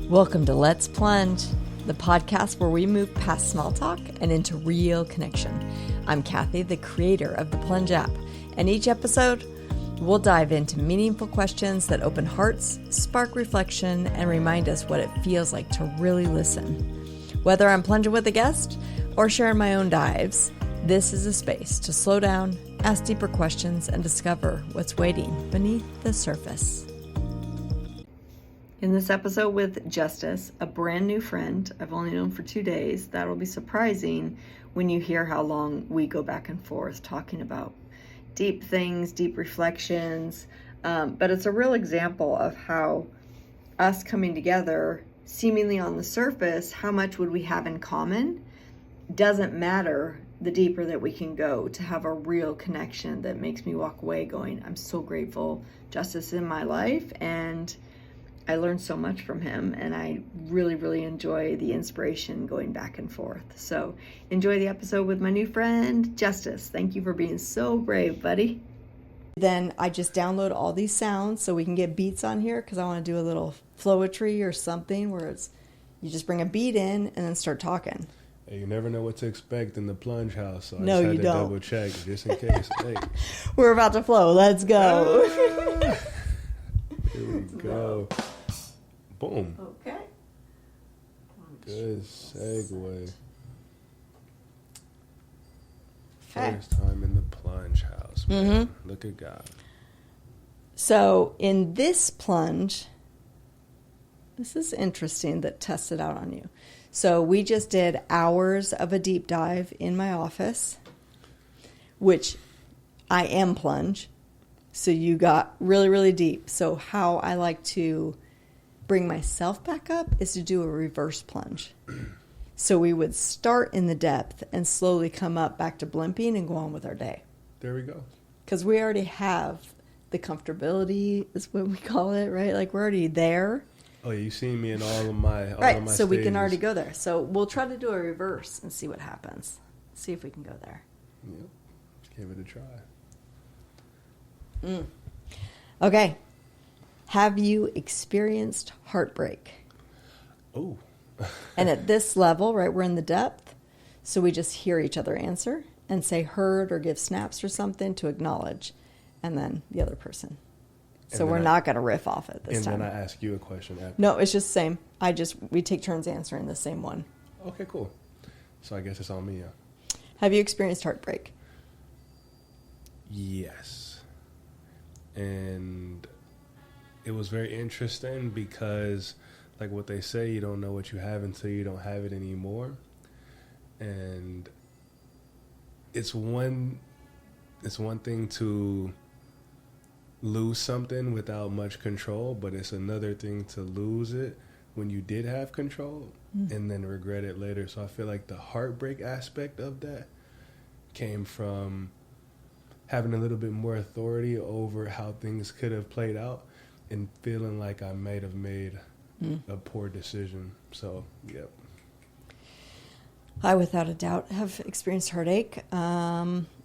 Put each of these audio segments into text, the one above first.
Welcome to Let's Plunge, the podcast where we move past small talk and into real connection. I'm Kathy, the creator of the Plunge app, and each episode, we'll dive into meaningful questions that open hearts, spark reflection, and remind us what it feels like to really listen. Whether I'm plunging with a guest or sharing my own dives, this is a space to slow down, ask deeper questions, and discover what's waiting beneath the surface. In this episode with Justice, a brand new friend I've only known for 2 days, that'll be surprising when you hear how long we go back and forth talking about deep things, deep reflections. But it's a real example of how us coming together, seemingly on the surface, how much would we have in common? Doesn't matter the deeper that we can go to have a real connection that makes me walk away going, I'm so grateful Justice is in my life, and I learned so much from him, and I really, really enjoy the inspiration going back and forth. So enjoy the episode with my new friend, Justice. Thank you for being so brave, buddy. Then I just download all these sounds so we can get beats on here, because I want to do a little flowetry or something where it's you just bring a beat in and then start talking. Hey, you never know what to expect in the Plunge house, so I no, just had you to don't. double check just in case. Hey. We're about to flow. Let's go. Here we go. Boom. Okay. Good segue. Okay. First time in the Plunge house, man. Mm-hmm. Look at God. So in this plunge, this is interesting that tests it out on you. So we just did hours of a deep dive in my office, which I am plunge. So you got really, really deep. So how I like to bring myself back up is to do a reverse plunge. So we would start in the depth and slowly come up back to blimping and go on with our day. There we go. Because we already have the comfortability, is what we call it, right? Like we're already there. Oh, yeah, you've seen me in all of my right, of my so stages. we can already go there. So we'll try to do a reverse and see what happens. See if we can go there. Yep. Give it a try. Okay. Have you experienced heartbreak? Oh. And at this level, right, we're in the depth. So we just hear each other answer and say heard or give snaps or something to acknowledge. And then the other person. So we're not going to riff off it this time. And then I ask you a question after. No, it's just the same. We take turns answering the same one. Okay, cool. So I guess it's on me, yeah. Have you experienced heartbreak? Yes. And it was very interesting because, like what they say, you don't know what you have until you don't have it anymore. And it's one thing to lose something without much control, but it's another thing to lose it when you did have control and then regret it later. So I feel like the heartbreak aspect of that came from having a little bit more authority over how things could have played out and feeling like I might have made a poor decision. So, yep. I, without a doubt, have experienced heartache.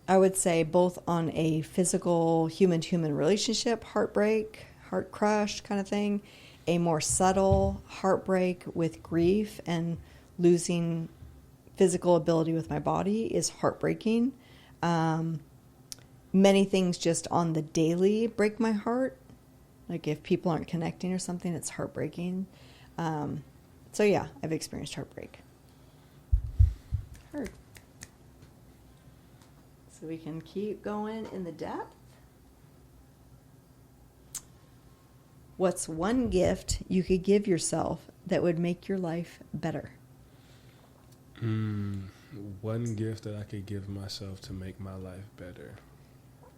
I would say both on a physical human-to-human relationship, heartbreak, heart crush kind of thing, a more subtle heartbreak with grief and losing physical ability with my body is heartbreaking. Many things just on the daily break my heart. Like if people aren't connecting or something, it's heartbreaking. So yeah, I've experienced heartbreak. Heard. So we can keep going in the depth. What's one gift you could give yourself that would make your life better? One gift that I could give myself to make my life better.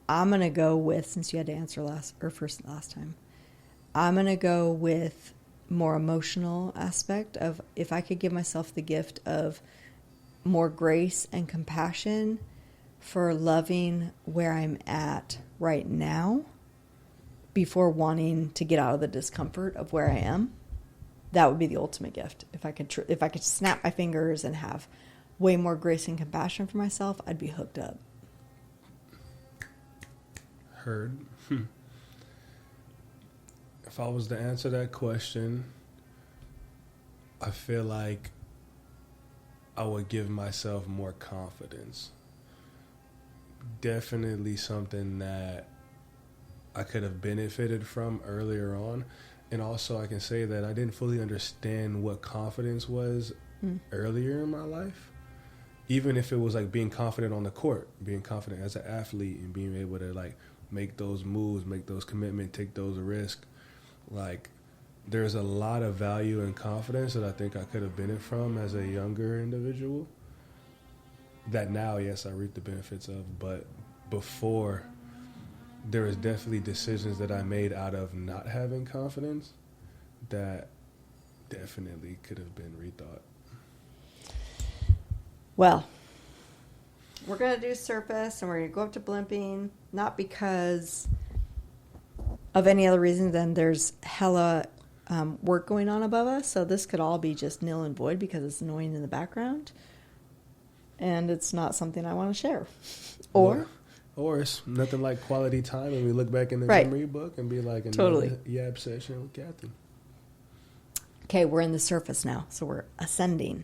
I'm going to go with, since you had to answer last time, I'm going to go with more emotional aspect of if I could give myself the gift of more grace and compassion for loving where I'm at right now before wanting to get out of the discomfort of where I am. That would be the ultimate gift. If I could snap my fingers and have way more grace and compassion for myself, I'd be hooked up. Heard. If I was to answer that question, I feel like I would give myself more confidence. Definitely something that I could have benefited from earlier on. And also I can say that I didn't fully understand what confidence was earlier in my life. Even if it was like being confident on the court, being confident as an athlete and being able to like make those moves, make those commitments, take those risks. Like there's a lot of value and confidence that I think I could have benefited from as a younger individual that now, yes, I reap the benefits of. But before, there was definitely decisions that I made out of not having confidence that definitely could have been rethought. Well, we're going to do surface and we're going to go up to blimping, not because of any other reason than there's hella work going on above us. So this could all be just nil and void because it's annoying in the background. And it's not something I want to share. Or it's nothing like quality time and we look back in the right. memory book and be like, totally. Yab session with Kathy. Okay, we're in the surface now. So we're ascending.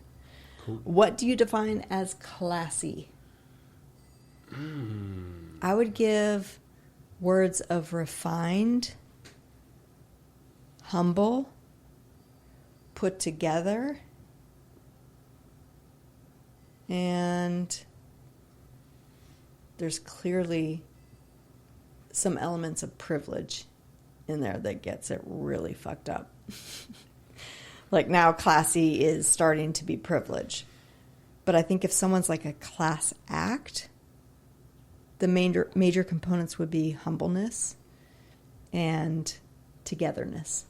Cool. What do you define as classy? I would give words of refined, humble, put together, and there's clearly some elements of privilege in there that gets it really fucked up. Like now classy is starting to be privilege. But I think if someone's like a class act, the major components would be humbleness and togetherness.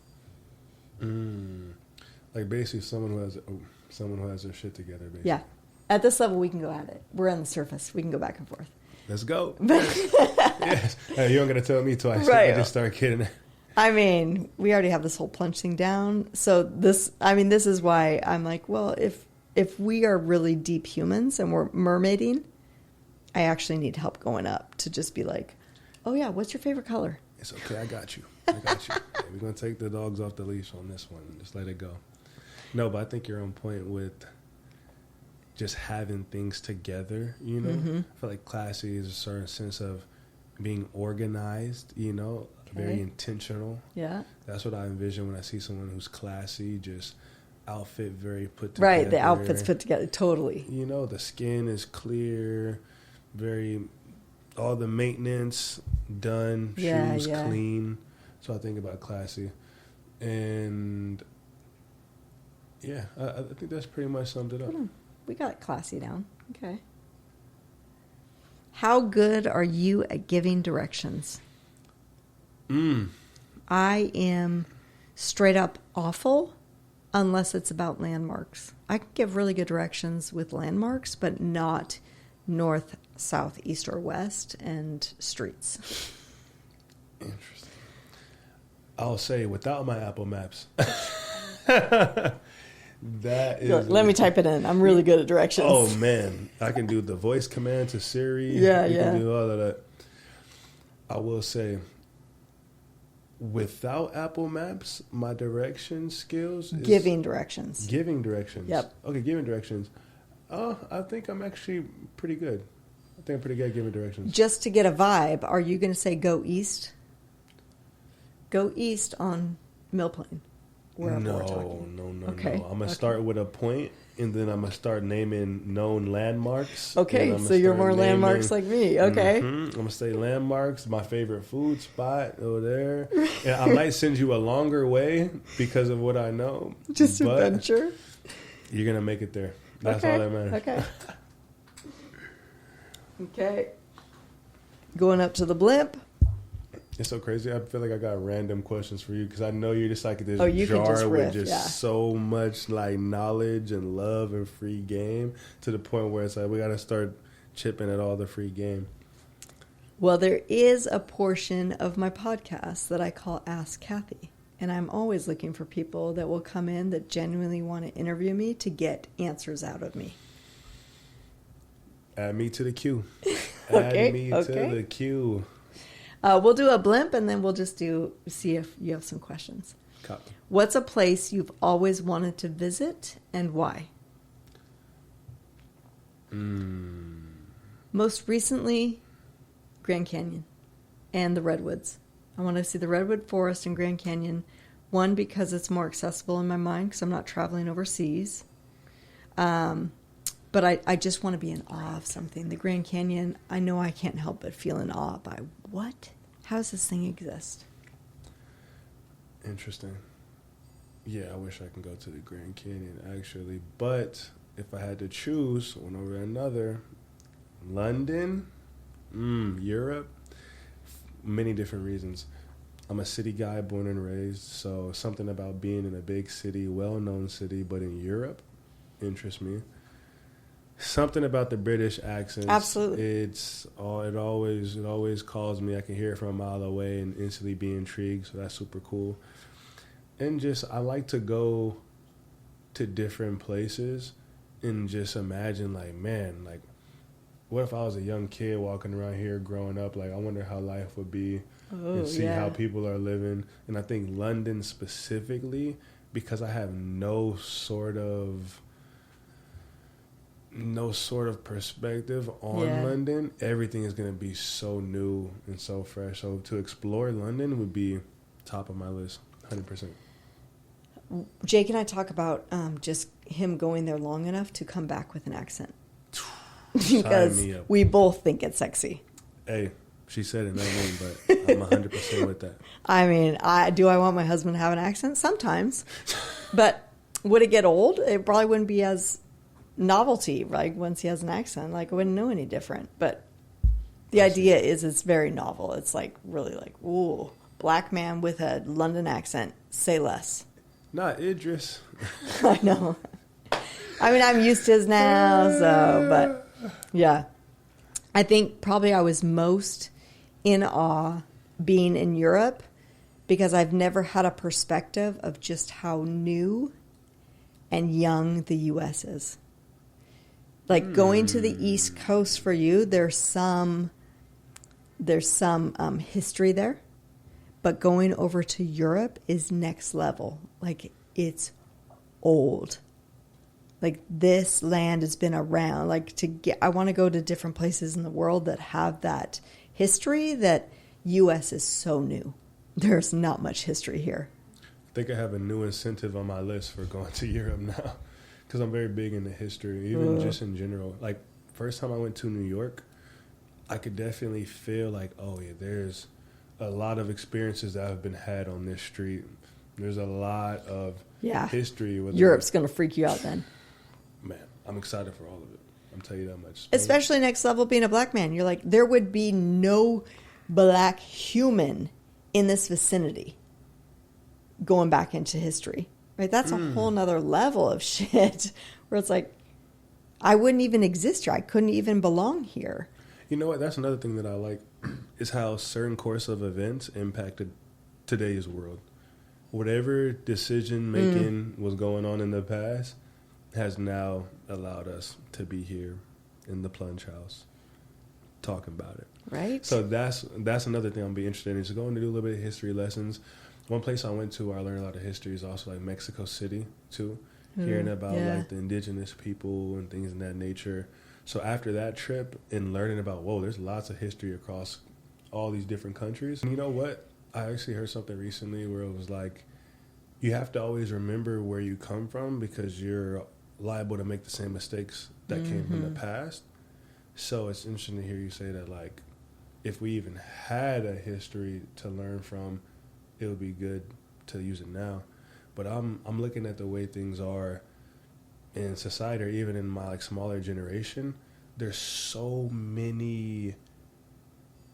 Like basically someone who has their shit together, basically. Yeah. At this level, we can go at it. We're on the surface. We can go back and forth. Let's go. Yes. Hey, you aren't going to tell me twice. Right. I just start kidding. I mean, we already have this whole plunge thing down. So this is why I'm like, well, if we are really deep humans and we're mermaiding, I actually need help going up to just be like, oh yeah, what's your favorite color? It's okay. I got you. Yeah, we're going to take the dogs off the leash on this one and just let it go. No, but I think you're on point with just having things together, you know? Mm-hmm. I feel like classy is a certain sense of being organized, you know, very intentional. Yeah. That's what I envision when I see someone who's classy, just outfit very put together. Right, the outfit's put together, totally. You know, the skin is clear, all the maintenance done, shoes clean. So I think about classy. And yeah, I think that's pretty much summed it up. We got classy down. Okay. How good are you at giving directions? I am straight up awful unless it's about landmarks. I can give really good directions with landmarks, but not north, south, east, or west and streets. Interesting. I'll say without my Apple Maps. That is. Let me type it in. I'm really good at directions. Oh man, I can do the voice command to Siri. Yeah. Can do all of that. I will say, without Apple Maps, my direction skills is giving directions. Giving directions. Yep. Okay, giving directions. I think I'm actually pretty good. I think I'm pretty good at giving directions. Just to get a vibe, are you going to say go east? Go east on Mill Plain. No. Okay. I'm going to start with a point, and then I'm going to start naming known landmarks. Okay, so you're more landmarks like me. Okay. I'm going to say landmarks, my favorite food spot over there. And I might send you a longer way because of what I know. Just adventure. You're going to make it there. That's all that matters. Okay. Okay. Going up to the blimp. It's so crazy. I feel like I got random questions for you because I know you're just like this you jar can just riff, with just so much like knowledge and love and free game to the point where it's like we got to start chipping at all the free game. Well, there is a portion of my podcast that I call Ask Kathy. And I'm always looking for people that will come in that genuinely want to interview me to get answers out of me. Add me to the queue. Okay, Add me to the queue. We'll do a blimp and then we'll just see if you have some questions. Copy. What's a place you've always wanted to visit and why? Most recently, Grand Canyon and the Redwoods. I want to see the Redwood Forest and Grand Canyon. One, because it's more accessible in my mind because I'm not traveling overseas. But I just want to be in awe of something. The Grand Canyon, I know I can't help but feel in awe by what? How does this thing exist? Interesting. Yeah, I wish I could go to the Grand Canyon, actually. But if I had to choose one over another, London, Europe, many different reasons. I'm a city guy, born and raised, so something about being in a big city, well-known city, but in Europe interests me. Something about the British accents. Absolutely. It always calls me. I can hear it from a mile away and instantly be intrigued, so that's super cool. And just, I like to go to different places and just imagine, like, man, like, what if I was a young kid walking around here growing up? Like, I wonder how life would be and see how people are living. And I think London specifically, because I have no sort of perspective on London, everything is going to be so new and so fresh. So to explore London would be top of my list, 100%. Jake and I talk about just him going there long enough to come back with an accent. Because we both think it's sexy. Hey, she said it, not me, but I'm 100% with that. I mean, do I want my husband to have an accent? Sometimes. But would it get old? It probably wouldn't be as novelty, right? Once he has an accent, like I wouldn't know any different. But the idea is it's very novel. It's like really like, ooh, black man with a London accent, say less. Not Idris. I know. I mean, I'm used to his now, so, but yeah. I think probably I was most in awe being in Europe because I've never had a perspective of just how new and young the U.S. is. Like going to the East Coast for you, there's some history there, but going over to Europe is next level. Like it's old. Like this land has been around. Like I want to go to different places in the world that have that history. That U.S. is so new. There's not much history here. I think I have a new incentive on my list for going to Europe now. Because I'm very big into history, even just in general. Like, first time I went to New York, I could definitely feel like, oh, yeah, there's a lot of experiences that have been had on this street. There's a lot of history. Europe's going to freak you out then. Man, I'm excited for all of it. I'm telling you that much. Especially next level being a black man. You're like, there would be no black human in this vicinity going back into history. Right, that's a whole nother level of shit where it's like, I wouldn't even exist here. I couldn't even belong here. You know what? That's another thing that I like is how certain course of events impacted today's world. Whatever decision making was going on in the past has now allowed us to be here in the Plunge house talking about it. Right. So that's another thing I'll be interested in is going to do a little bit of history lessons. One place I went to where I learned a lot of history is also like Mexico City too, hearing about like the indigenous people and things of that nature. So after that trip and learning about, whoa, there's lots of history across all these different countries. And you know what? I actually heard something recently where it was like, you have to always remember where you come from because you're liable to make the same mistakes that came from the past. So it's interesting to hear you say that, like, if we even had a history to learn from, it would be good to use it now. But I'm looking at the way things are in society, or even in my like smaller generation. There's so many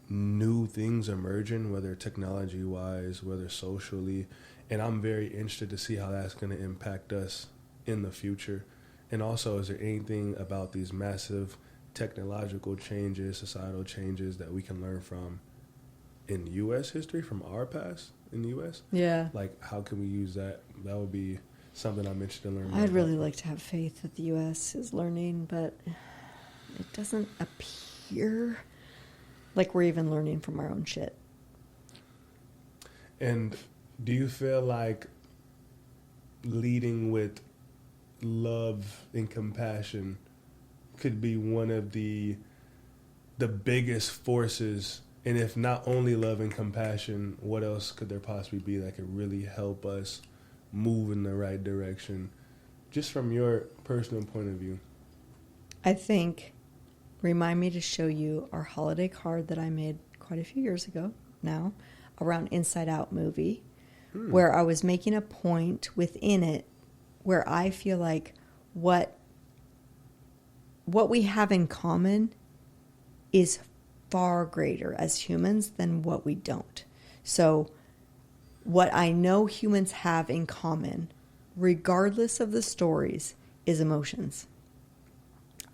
new things emerging, whether technology wise, whether socially, and I'm very interested to see how that's going to impact us in the future. And also, is there anything about these massive technological changes, societal changes that we can learn from in U.S. history, from our past in the U.S.? Yeah. Like, how can we use that? That would be something I'm interested in learning more I'd really about. like to have faith that the U.S. is learning, but it doesn't appear like we're even learning from our own shit. And do you feel like leading with love and compassion could be one of the biggest forces. And if not only love and compassion, what else could there possibly be that could really help us move in the right direction, just from your personal point of view? I think, remind me to show you our holiday card that I made quite a few years ago now around Inside Out movie, where I was making a point within it where I feel like what we have in common is far greater as humans than what we don't. So what I know humans have in common, regardless of the stories, is emotions.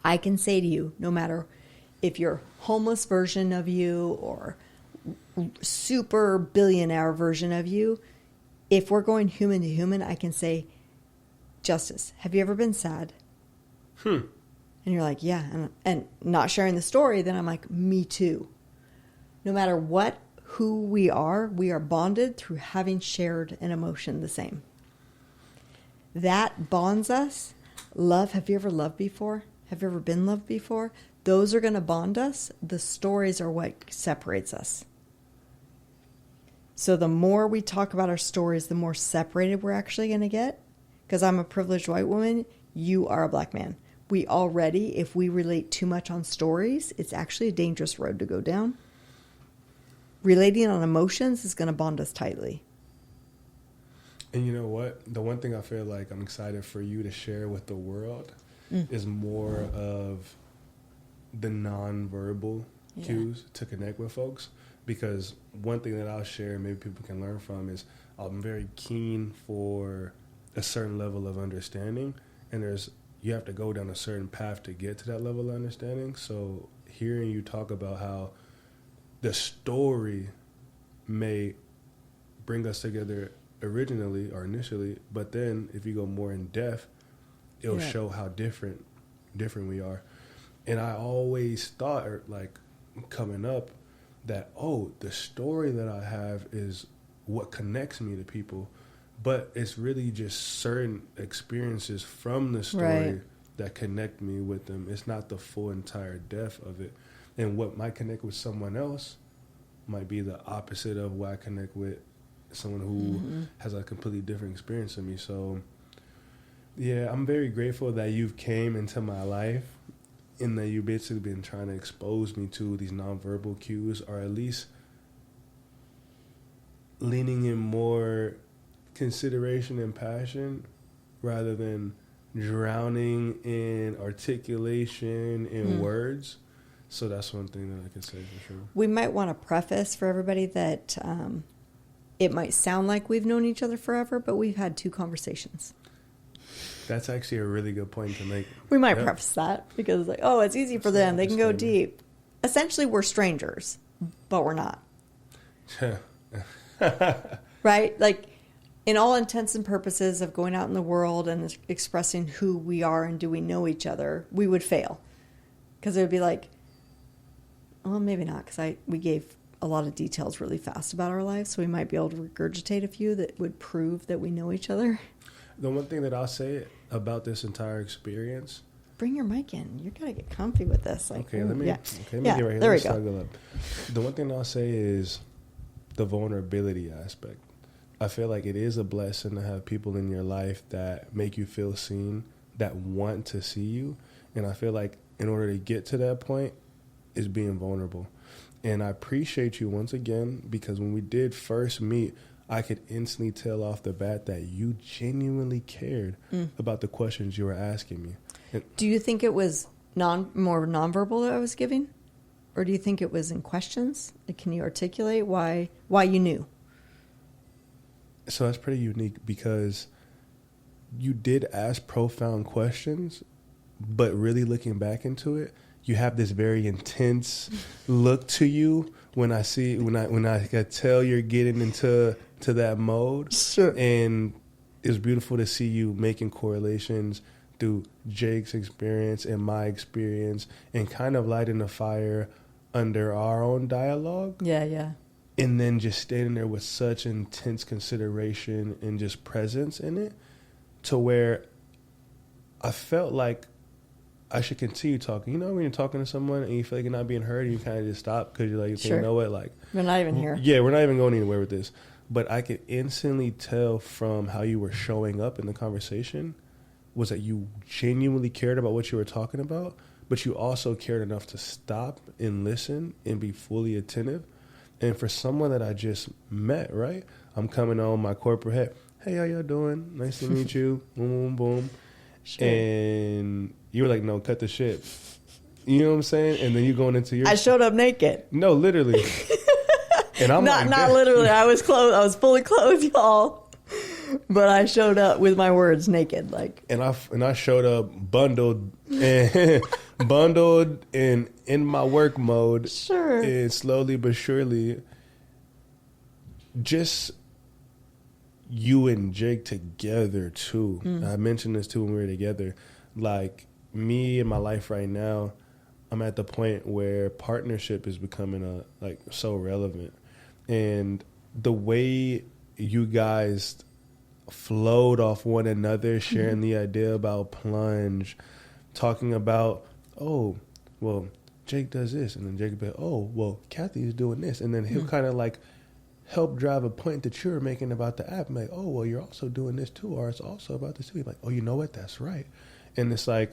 I can say to you, no matter if you're homeless version of you or super billionaire version of you, if we're going human to human, I can say, Justice, have you ever been sad? And you're like, yeah. And not sharing the story, then I'm like, me too. No matter who we are bonded through having shared an emotion the same. That bonds us. Love, have you ever loved before? Have you ever been loved before? Those are going to bond us. The stories are what separates us. So the more we talk about our stories, the more separated we're actually going to get. Because I'm a privileged white woman, you are a black man. We already, if we relate too much on stories, it's actually a dangerous road to go down. Relating on emotions is going to bond us tightly. And you know what? The one thing I feel like I'm excited for you to share with the world is more of the nonverbal cues to connect with folks. Because one thing that I'll share, maybe people can learn from, is I'm very keen for a certain level of understanding, and you have to go down a certain path to get to that level of understanding. So hearing you talk about how the story may bring us together originally or initially, but then if you go more in depth, it'll show how different we are. And I always thought, like coming up, that the story that I have is what connects me to people. But it's really just certain experiences from the story that connect me with them. It's not the full entire depth of it. And what might connect with someone else might be the opposite of what I connect with someone who has a completely different experience than me. So, yeah, I'm very grateful that you've came into my life and that you've basically been trying to expose me to these nonverbal cues, or at least leaning in more consideration and passion rather than drowning in articulation in words. So that's one thing that I could say for sure. We might want to preface for everybody that it might sound like we've known each other forever, but we've had 2 conversations. That's actually a really good point to make. We might preface that because it's easy for them. They can go deep. Essentially, we're strangers, but we're not. Right? Like, in all intents and purposes of going out in the world and expressing who we are and do we know each other, we would fail. Because it would be like, well, maybe not, because we gave a lot of details really fast about our lives, so we might be able to regurgitate a few that would prove that we know each other. The one thing that I'll say about this entire experience... Bring your mic in. You got to get comfy with this. Let me get right here. There we go. The one thing I'll say is the vulnerability aspect. I feel like it is a blessing to have people in your life that make you feel seen, that want to see you. And I feel like in order to get to that point is being vulnerable. And I appreciate you once again, because when we did first meet, I could instantly tell off the bat that you genuinely cared about the questions you were asking me. And do you think it was more nonverbal that I was giving? Or do you think it was in questions? Like, can you articulate why you knew? So that's pretty unique, because you did ask profound questions, but really looking back into it, you have this very intense look to you when I could tell you're getting into that mode. Sure. And it's beautiful to see you making correlations through Jake's experience and my experience, and kind of lighting the fire under our own dialogue. Yeah. And then just standing there with such intense consideration and just presence in it. to where I felt like I should continue talking. You know, when you're talking to someone and you feel like you're not being heard, and you kind of just stop because you're like, okay, Sure. you know what, like, We're not even here. Yeah, we're not even going anywhere with this. But I could instantly tell from how you were showing up in the conversation was that you genuinely cared about what you were talking about, but you also cared enough to stop and listen and be fully attentive. And for someone that I just met, right? I'm coming on my corporate head. Hey, how y'all doing? Nice to meet you. Boom, boom, boom. Sure. And you were like, no, cut the shit. You know what I'm saying? And then you going into your... I showed up naked. No, literally. And I'm not literally. I was clothed. I was fully clothed, y'all. But I showed up with my words naked, like. And I showed up bundled and bundled and in my work mode. Sure. And slowly but surely, just you and Jake together too. I mentioned this too when we were together. Like me in my life right now, I'm at the point where partnership is becoming so relevant. And the way you guys flowed off one another, sharing the idea about Plunge, talking about, oh, well, Jake does this, and then Jake will be like, oh, well, Kathy is doing this, and then he'll kind of like help drive a point that you're making about the app. I'm like, oh, well, you're also doing this too, or it's also about this too. You're like, oh, you know what? That's right. And it's like,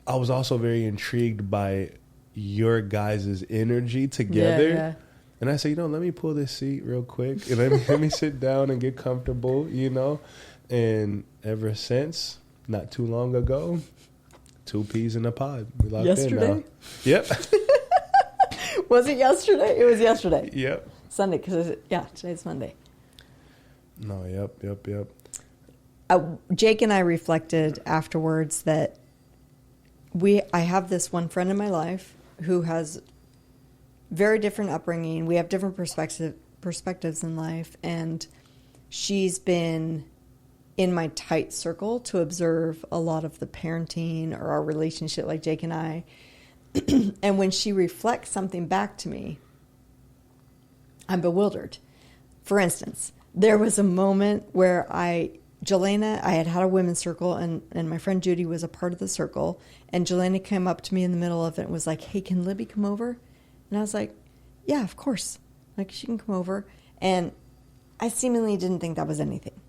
I was also very intrigued by your guys' energy together. Yeah. And I said, let me pull this seat real quick and let me sit down and get comfortable, And ever since, not too long ago, 2 peas in a pod. We locked Yesterday? in now. Yep. Was it yesterday? It was yesterday. Yep. Sunday, because today's Monday. No, yep. Jake and I reflected afterwards that I have this one friend in my life who has very different upbringing. We have different perspectives in life, and she's been in my tight circle to observe a lot of the parenting or our relationship, like Jake and I. And when she reflects something back to me, I'm bewildered. For instance, there was a moment where I had a women's circle, and my friend Judy was a part of the circle, and Jelena came up to me in the middle of it and was like, hey, can Libby come over? And I was like, yeah, of course. Like, she can come over. And I seemingly didn't think that was anything.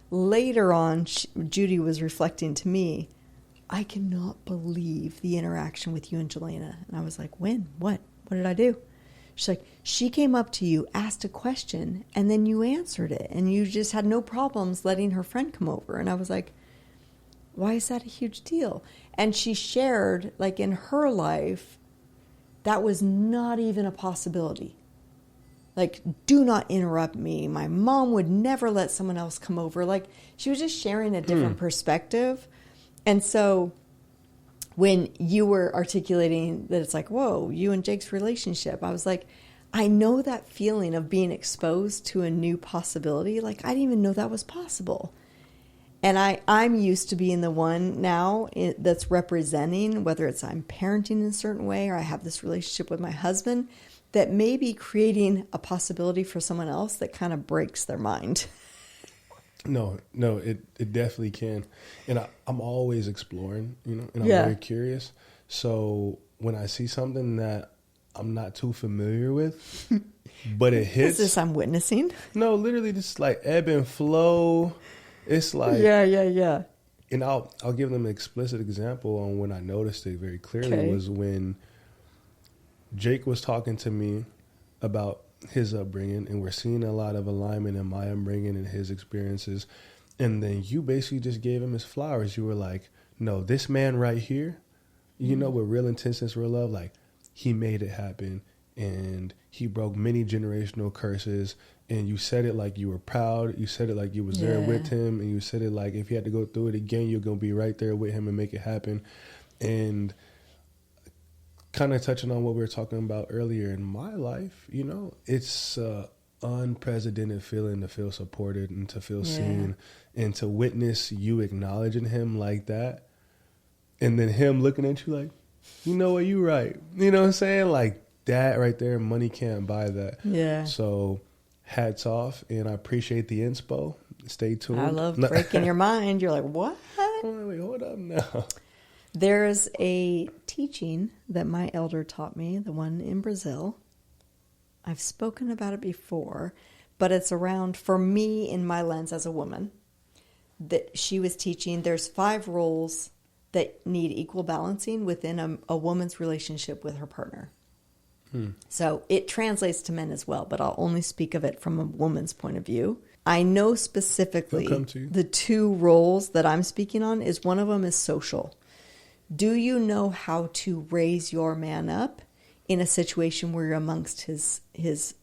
Later on, Judy was reflecting to me, I cannot believe the interaction with you and Jelena. And I was like, when? What? What did I do? She's like, she came up to you, asked a question, and then you answered it. And you just had no problems letting her friend come over. And I was like, why is that a huge deal? And she shared, like, in her life, that was not even a possibility. Like, do not interrupt me. My mom would never let someone else come over. Like, she was just sharing a different perspective. And so when you were articulating that it's like, whoa, you and Jake's relationship, I was like, I know that feeling of being exposed to a new possibility. Like, I didn't even know that was possible. And I'm used to being the one now that's representing, whether it's I'm parenting in a certain way or I have this relationship with my husband, that may be creating a possibility for someone else that kind of breaks their mind. No, it definitely can. And I'm always exploring, and I'm very curious. So when I see something that I'm not too familiar with, but it hits. Is this I'm witnessing? No, literally just like ebb and flow. It's like. Yeah. And I'll give them an explicit example on when I noticed it very clearly was when Jake was talking to me about his upbringing, and we're seeing a lot of alignment in my upbringing and his experiences. And then you basically just gave him his flowers. You were like, no, this man right here, with real intensity, real love, like he made it happen and he broke many generational curses. And you said it like you were proud. You said it like you was there with him. And you said it like if he had to go through it again, you're going to be right there with him and make it happen. And kind of touching on what we were talking about earlier in my life, it's unprecedented feeling to feel supported and to feel seen and to witness you acknowledging him like that. And then him looking at you like, you know what, you right. You know what I'm saying? Like that right there, money can't buy that. Yeah. So hats off, and I appreciate the inspo. Stay tuned. I love breaking your mind. You're like, what? Wait, hold up now. There's a teaching that my elder taught me, the one in Brazil. I've spoken about it before, but it's around, for me, in my lens as a woman, that she was teaching there's 5 roles that need equal balancing within a woman's relationship with her partner. So it translates to men as well, but I'll only speak of it from a woman's point of view. I know specifically the 2 roles that I'm speaking on is one of them is social. Do you know how to raise your man up in a situation where you're amongst his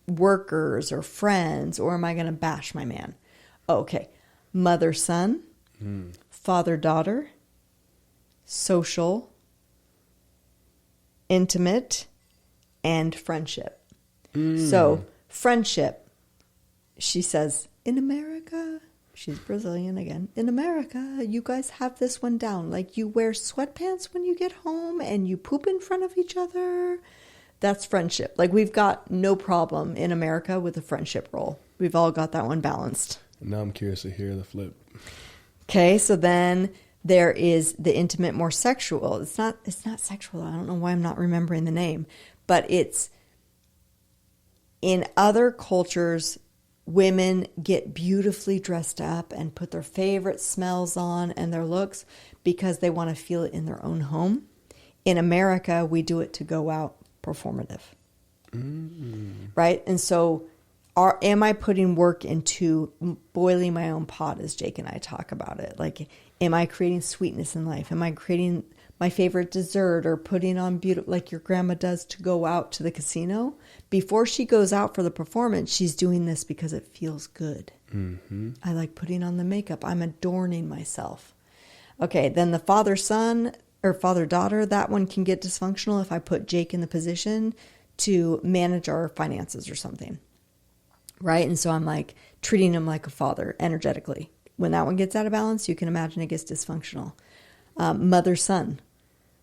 workers or friends, or am I going to bash my man? Okay. Mother, son, father, daughter, social, intimate, and friendship. So friendship, she says, in America, she's Brazilian again, in America, you guys have this one down. Like, you wear sweatpants when you get home and you poop in front of each other. That's friendship. Like, we've got no problem in America with the friendship role. We've all got that one balanced. Now I'm curious to hear the flip. Okay, so then there is the intimate, more sexual. It's not sexual. I don't know why I'm not remembering the name, but it's in other cultures, women get beautifully dressed up and put their favorite smells on and their looks because they want to feel it in their own home. In America, we do it to go out performative. Right? And so am I putting work into boiling my own pot, as Jake and I talk about it? Like, am I creating sweetness in life? Am I creating my favorite dessert or putting on beautiful, like your grandma does, to go out to the casino? Before she goes out for the performance, she's doing this because it feels good. I like putting on the makeup. I'm adorning myself. Okay, then the father-son or father-daughter, that one can get dysfunctional if I put Jake in the position to manage our finances or something. Right? And so I'm like treating him like a father energetically. When that one gets out of balance, you can imagine it gets dysfunctional. Mother-son,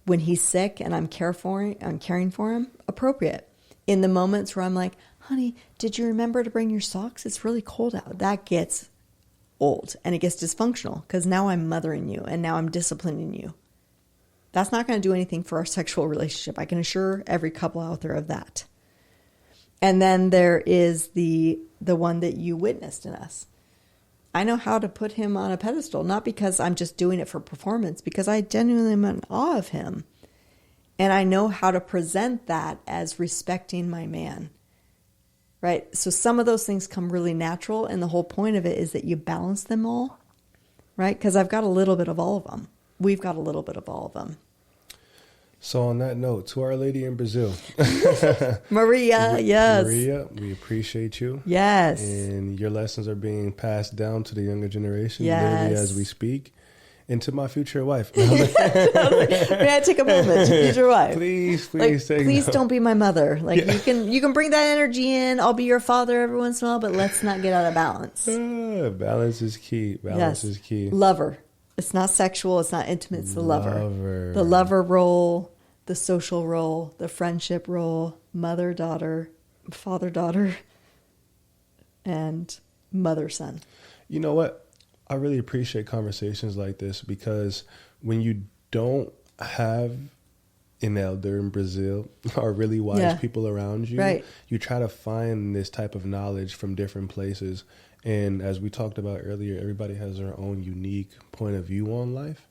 when he's sick and I'm caring for him, appropriate. In the moments where I'm like, honey, did you remember to bring your socks? It's really cold out. That gets old and it gets dysfunctional because now I'm mothering you and now I'm disciplining you. That's not going to do anything for our sexual relationship. I can assure every couple out there of that. And then there is the one that you witnessed in us. I know how to put him on a pedestal, not because I'm just doing it for performance, because I genuinely am in awe of him. And I know how to present that as respecting my man. Right? So some of those things come really natural, and the whole point of it is that you balance them all. Right? Because I've got a little bit of all of them. We've got a little bit of all of them. So on that note, to Our Lady in Brazil. Maria, yes. Maria, we appreciate you. Yes. And your lessons are being passed down to the younger generation, yes, literally as we speak. And to my future wife. May I take a moment? Future wife. Please please don't be my mother. Like, you can bring that energy in. I'll be your father every once in a while, but let's not get out of balance. Balance is key. Balance is key. Lover. It's not sexual. It's not intimate. It's the lover. The lover role, the social role, the friendship role, mother-daughter, father-daughter, and mother-son. You know what? I really appreciate conversations like this because when you don't have an elder in Brazil or really wise people around you, right, you try to find this type of knowledge from different places. And as we talked about earlier, everybody has their own unique point of view on life.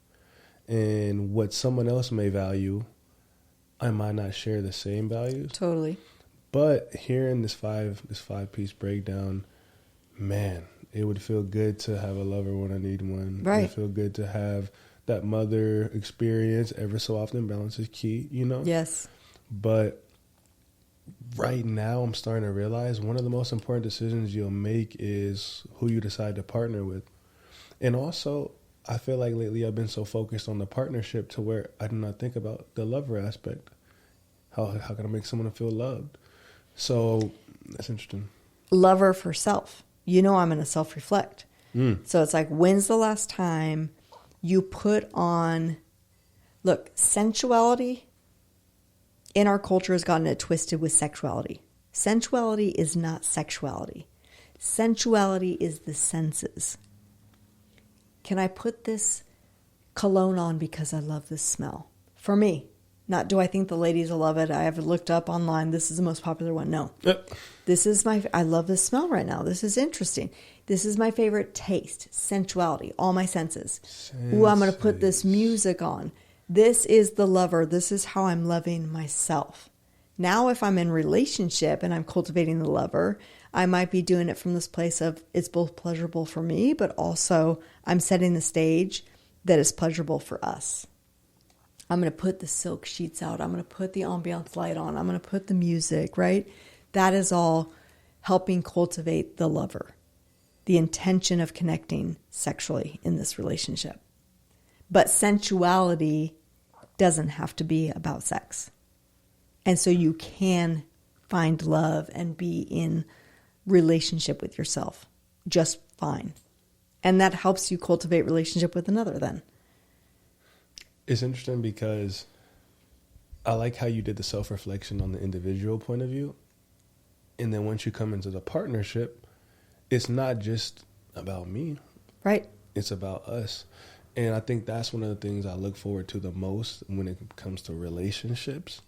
And what someone else may value, I might not share the same values. Totally. But hearing this five-piece breakdown, man, it would feel good to have a lover when I need one. Right. It would feel good to have that mother experience ever so often. Balance is key, you know? Yes. But right now I'm starting to realize one of the most important decisions you'll make is who you decide to partner with. And also, I feel like lately I've been so focused on the partnership to where I do not think about the lover aspect. How can I make someone feel loved? So that's interesting. Lover for self. You know I'm going to self-reflect. So it's like, when's the last time you put on... Look, sensuality in our culture has gotten it twisted with sexuality. Sensuality is not sexuality. Sensuality is the senses. Can I put this cologne on because I love this smell? For me. Not do I think the ladies will love it. I have looked up online. This is the most popular one. No. This is I love this smell right now. This is interesting. This is my favorite taste. Sensuality. All my senses. Ooh, I'm going to put this music on. This is the lover. This is how I'm loving myself. Now, if I'm in relationship and I'm cultivating the lover, I might be doing it from this place of it's both pleasurable for me, but also I'm setting the stage that is pleasurable for us. I'm going to put the silk sheets out. I'm going to put the ambiance light on. I'm going to put the music, right? That is all helping cultivate the lover, the intention of connecting sexually in this relationship. But sensuality doesn't have to be about sex. And so you can find love and be in relationship with yourself just fine. And that helps you cultivate relationship with another then. It's interesting because I like how you did the self-reflection on the individual point of view. And then once you come into the partnership, it's not just about me. Right. It's about us. And I think that's one of the things I look forward to the most when it comes to relationships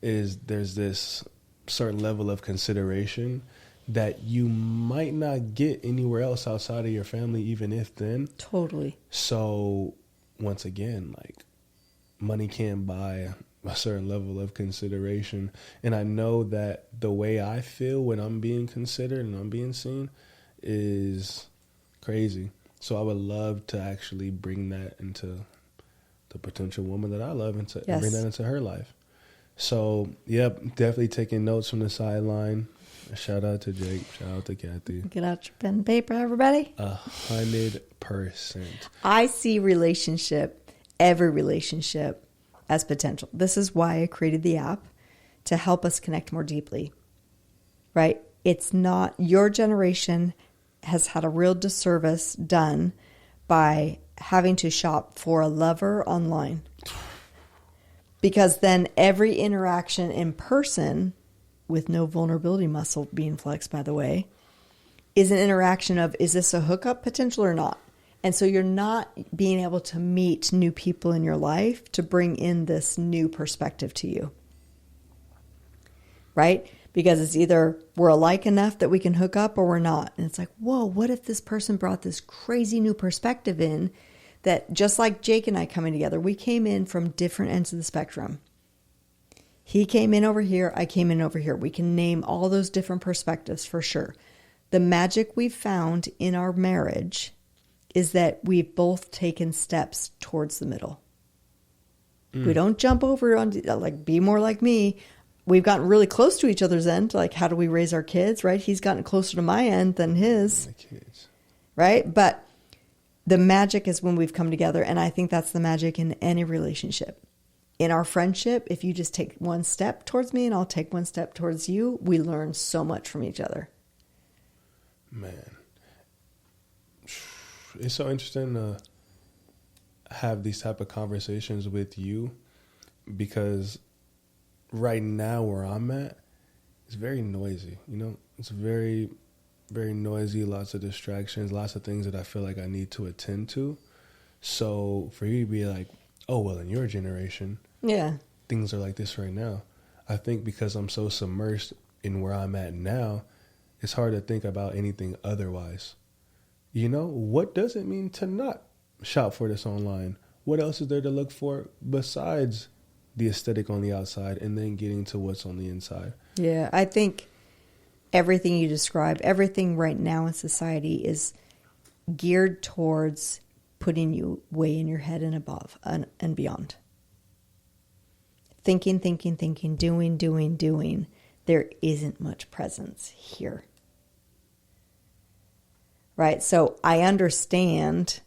is there's this certain level of consideration that you might not get anywhere else outside of your family, even if then. Totally. So once again, like, money can't buy a certain level of consideration. And I know that the way I feel when I'm being considered and I'm being seen is crazy. So I would love to actually bring that into the potential woman that I love and bring that into her life. So, yep, definitely taking notes from the sideline. Shout out to Jake. Shout out to Kathy. Get out your pen and paper, everybody. 100%. I see every relationship as potential. This is why I created the app, to help us connect more deeply, right? It's not, your generation has had a real disservice done by having to shop for a lover online. Because then every interaction in person, with no vulnerability muscle being flexed, by the way, is an interaction of, is this a hookup potential or not? And so you're not being able to meet new people in your life to bring in this new perspective to you. Right? Because it's either we're alike enough that we can hook up or we're not. And it's like, whoa, what if this person brought this crazy new perspective in that, just like Jake and I coming together, we came in from different ends of the spectrum. He came in over here, I came in over here. We can name all those different perspectives for sure. The magic we've found in our marriage is that we've both taken steps towards the middle. We don't jump over on, like, be more like me. We've gotten really close to each other's end. Like, how do we raise our kids, right? He's gotten closer to my end than his. Right? But the magic is when we've come together. And I think that's the magic in any relationship. In our friendship, if you just take one step towards me and I'll take one step towards you, we learn so much from each other. Man. It's so interesting to have these type of conversations with you, because right now where I'm at, it's very noisy. You know, it's very, very noisy, lots of distractions, lots of things that I feel like I need to attend to. So for you to be like, oh, well, in your generation, things are like this right now. I think because I'm so submersed in where I'm at now, it's hard to think about anything otherwise. You know, what does it mean to not shop for this online? What else is there to look for besides the aesthetic on the outside and then getting to what's on the inside? Yeah, I think everything you describe, everything right now in society is geared towards putting you way in your head and above and beyond. Thinking, doing. There isn't much presence here. Right? So I understand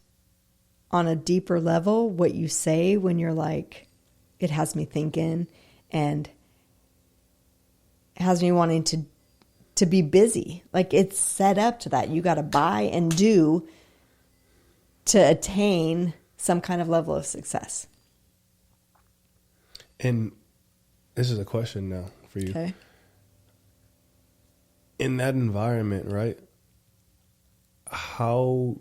on a deeper level what you say when you're like, it has me thinking and has me wanting to be busy. Like, it's set up to that. You got to buy and do to attain some kind of level of success. And this is a question now for you. Okay. In that environment, right? how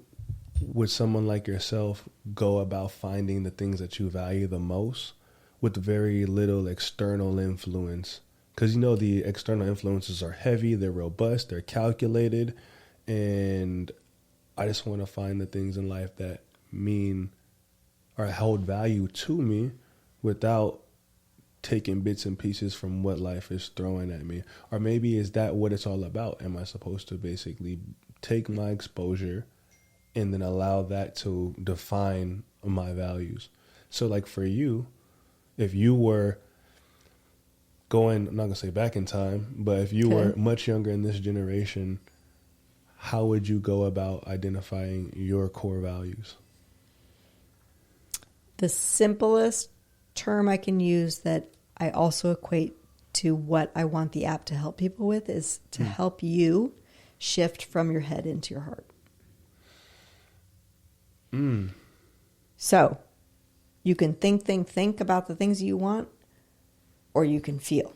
would someone like yourself go about finding the things that you value the most with very little external influence? Because, you know, the external influences are heavy, they're robust, they're calculated, and I just want to find the things in life that mean or hold value to me without taking bits and pieces from what life is throwing at me. Or maybe is that what it's all about? Am I supposed to basically take my exposure and then allow that to define my values? So like for you, if you were going, I'm not going to say back in time, but if you were much younger in this generation, how would you go about identifying your core values? The simplest term I can use that I also equate to what I want the app to help people with is to help you shift from your head into your heart. So you can think about the things you want, or you can feel.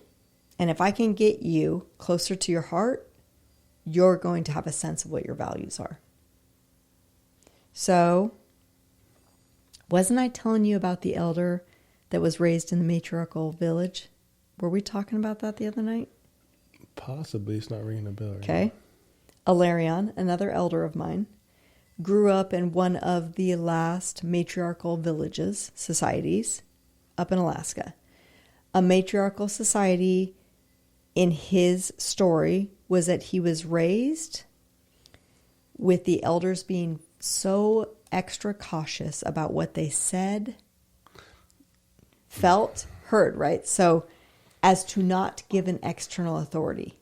And if I can get you closer to your heart, you're going to have a sense of what your values are. So, wasn't I telling you about the elder that was raised in the matriarchal village? Were we talking about that the other night? Possibly. It's not ringing a bell. Right? Okay. Alarion, another elder of mine, grew up in one of the last matriarchal villages, societies, up in Alaska. A matriarchal society, in his story, was that he was raised with the elders being so extra cautious about what they said, felt, heard, right? So as to not give an external authority.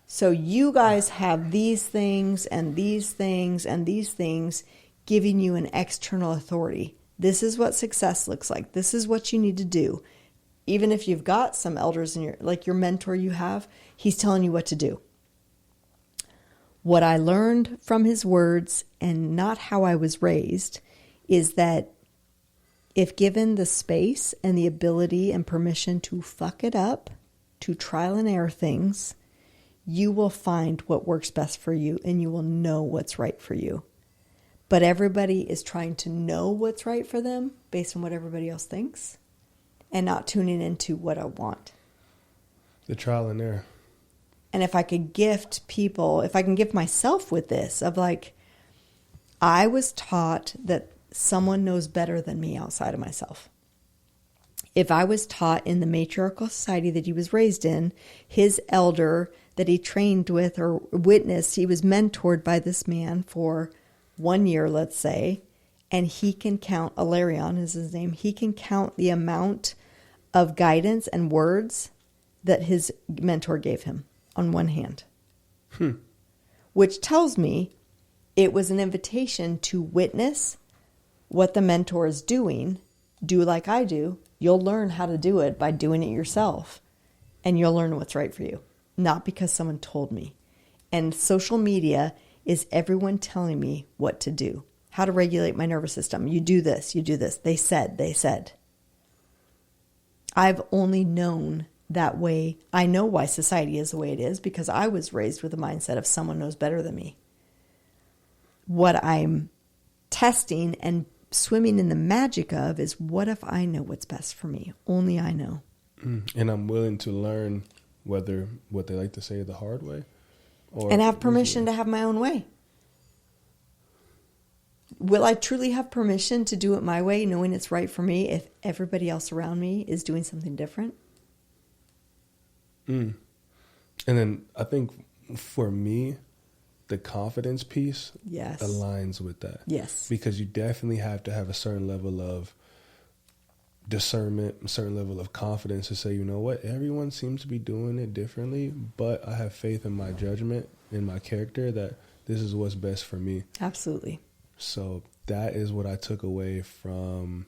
So you guys have these things and these things and these things giving you an external authority. This is what success looks like. This is what you need to do. Even if you've got some elders in your, like your mentor you have, he's telling you what to do. What I learned from his words, and not how I was raised, is that if given the space and the ability and permission to fuck it up, to trial and error things, you will find what works best for you and you will know what's right for you. But everybody is trying to know what's right for them based on what everybody else thinks and not tuning into what I want. The trial and error. And if I could gift people, if I can gift myself with this, of like, I was taught that someone knows better than me outside of myself. If I was taught in the matriarchal society that he was raised in, his elder that he trained with or witnessed, he was mentored by this man for 1 year, let's say, and he can count, Alarion is his name, he can count the amount of guidance and words that his mentor gave him on one hand. Which tells me it was an invitation to witness what the mentor is doing. Do like I do. You'll learn how to do it by doing it yourself. And you'll learn what's right for you. Not because someone told me. And social media is everyone telling me what to do. How to regulate my nervous system. You do this, you do this. They said. I've only known that way. I know why society is the way it is because I was raised with a mindset of someone knows better than me. What I'm testing and swimming in the magic of is, what if I know what's best for me? Only I know. And I'm willing to learn whether what they like to say the hard way. And have permission to have my own way. Will I truly have permission to do it my way, knowing it's right for me, if everybody else around me is doing something different? And then I think for me, the confidence piece aligns with that. Yes. Because you definitely have to have a certain level of discernment, a certain level of confidence to say, you know what, everyone seems to be doing it differently, but I have faith in my judgment, in my character, that this is what's best for me. Absolutely. So that is what I took away from